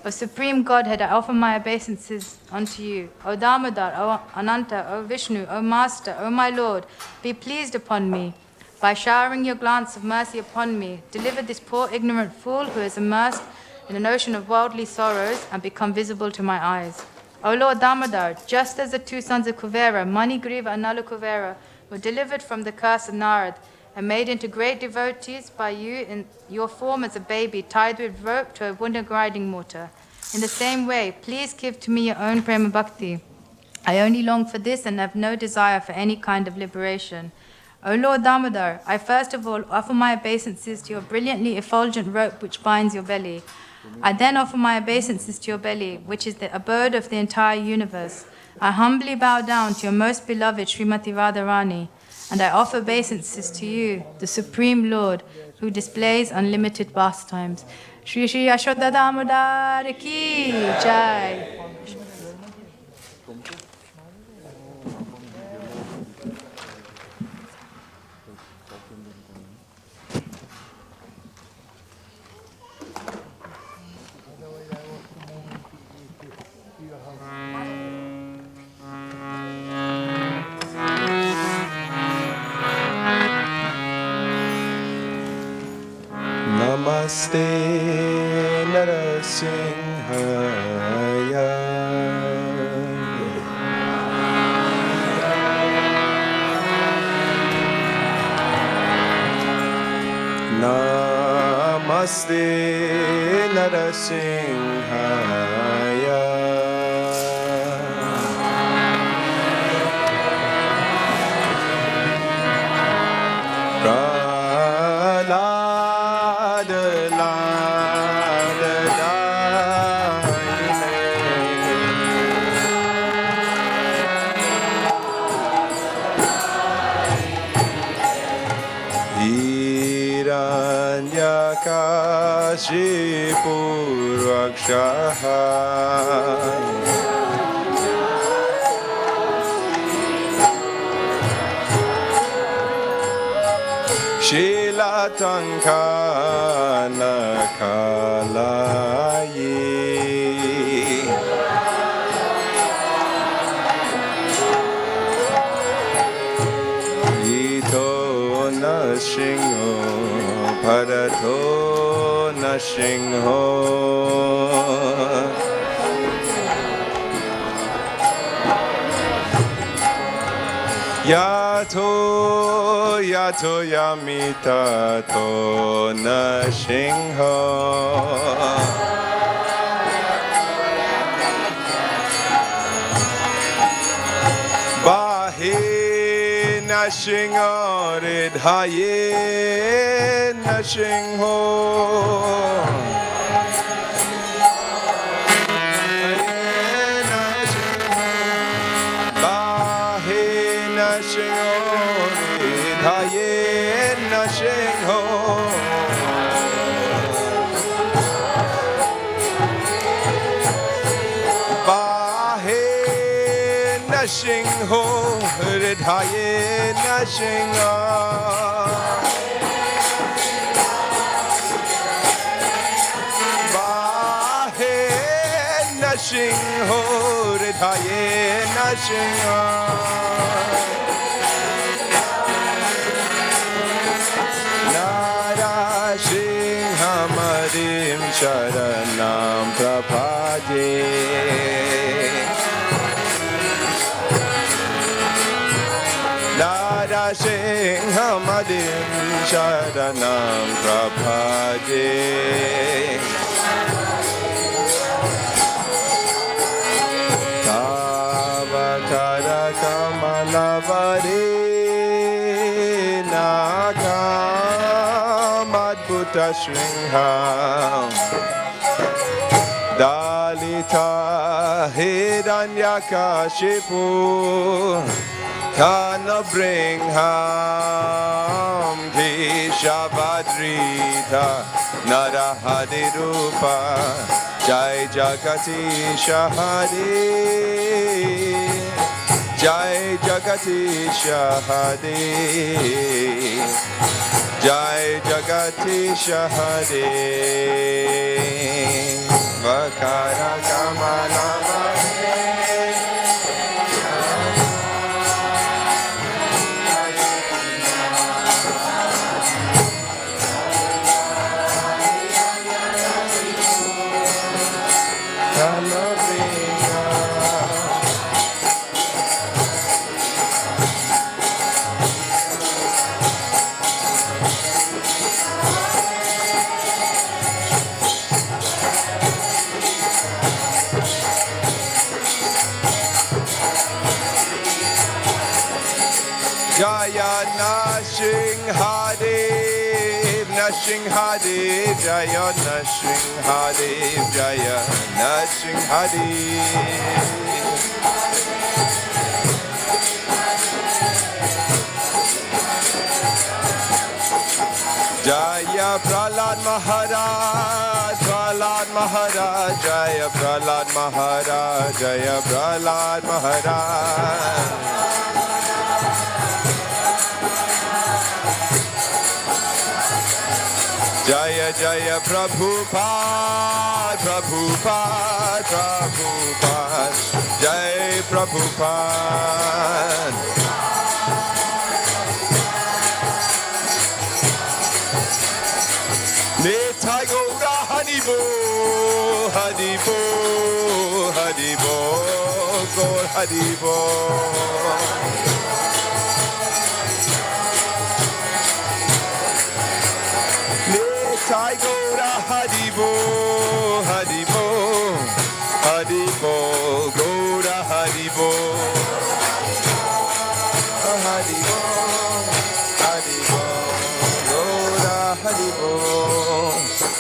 O Supreme Godhead, I offer my obeisances unto you. O Damodar, O Ananta, O Vishnu, O Master, O my Lord, be pleased upon me. By showering your glance of mercy upon me, deliver this poor ignorant fool who is immersed in an ocean of worldly sorrows and become visible to my eyes. O Lord Damodar, just as the 2 sons of Kuvera, Manigriva and Nalakuvera, were delivered from the curse of Narad, and made into great devotees by you in your form as a baby tied with rope to a wooden grinding mortar. In the same way, please give to me your own prema bhakti. I only long for this and have no desire for any kind of liberation. O Lord Damodar, I first of all offer my obeisances to your brilliantly effulgent rope which binds your belly. I then offer my obeisances to your belly, which is the abode of the entire universe. I humbly bow down to your most beloved Srimati Radharani, and I offer obeisances to you, the Supreme Lord, who displays unlimited pastimes. Shri Shri Yasoda Damodar ki jai. Namaste Narasimhaya Namaste Narasimhaya Purvakshaha Shilatankana Kalayi Ito Nashingo Parato Nashingho Yato yato yamita to nashingho. Bahe nashingho ridhaye nashingho. Shingho ridhaye nashinga bahe nashingho ridhaye nashinga narashingamadim sharanam prapade Narashingamadim sharanam prapade Tavakara kamalavare nakamadbhuta shringham Dalita hiranyakashipu Kana bring ham Keshavadrita Narahadirupa Jai Jagati Shahadi Jai Jagati Shahadi Jai Jagati Shahadi Vakara Kamalava Jaya Nashinghadev, Nashinghadev, Jaya Nashinghadev, Jaya Nashinghadev. Jaya Prahlad Maharaj, Prahlad Maharaj, Jaya Prahlad Maharaj, Jaya Prahlad Maharaj. Jaya Jaya Prabhupada, Prabhupada, Prabhupada, Jai Prabhupada. Nitai Gaura Haribo, Haribo, Haribo, Gaur Haribo. Nitai Gaura Haribo, Haribo, Haribo, Gaura Haribo, Haribo, Haribo, Gaura Haribo.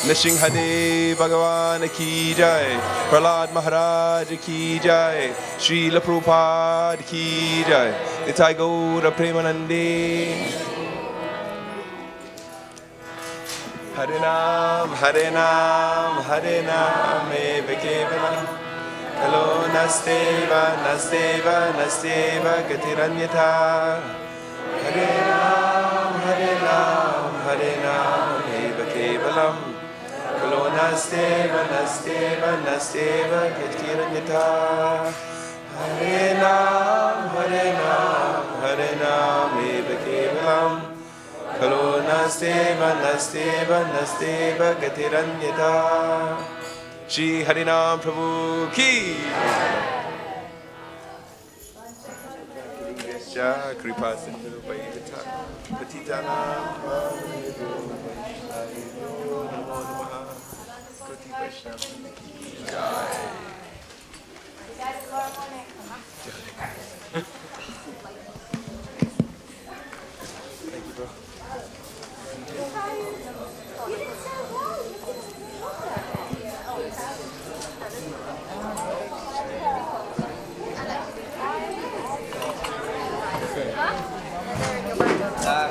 Nrsimhadev Bhagavan ki jai, Prahlad Maharaj ki jai, Srila Prabhupada ki jai, Nitai Gaura Premanande. Hare Nam, Hare Nam, Hare Nam, Eva Kevalam. Hello, Nasteva, Nasteva, Nasteva, Gatiranyata. Hare Nam, Hare Nam, Hare Nam, Eva Kevalam. Hello, Nasteva, Nasteva, Nasteva, Gatiranyata. Hare Nam, Hare Nam, Hare Nam, Eva Kevalam. Kalo Nasteva, Nasteva, Nasteva, Gatiranyata. Shri Harinam Prabhu ki. Vaishya Kripa Sindhu Vaivita Patitanam Pavanebhyo Vaishnavibhyo Namo Namaha Koti Vaishnava Jai. Thank you, bro.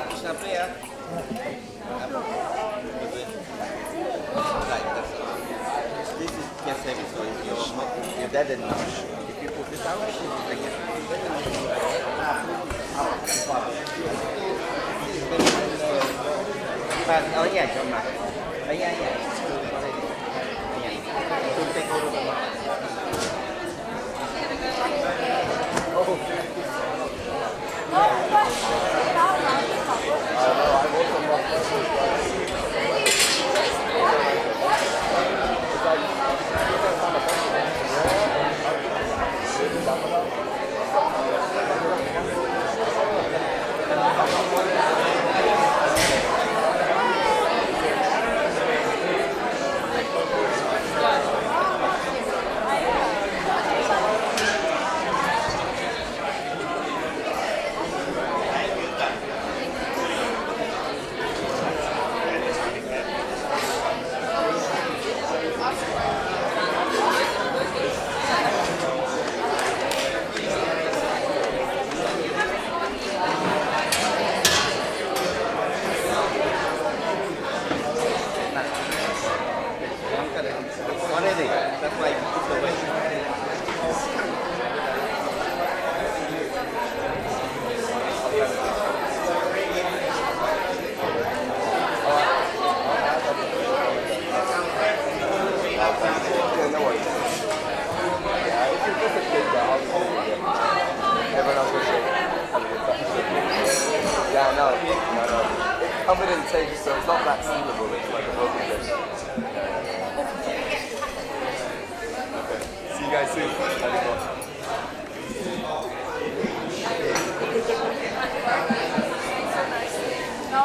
Krishna prayer. Right, that's it. This is your service, so if you're dead and if you put this out, I guess. Oh yeah, come back. Oh yeah. So take over the that's why you put the way. Yeah, no. Covered in tape, so it's not that sealable, it's like a broken fish. Okay. See you guys soon. No.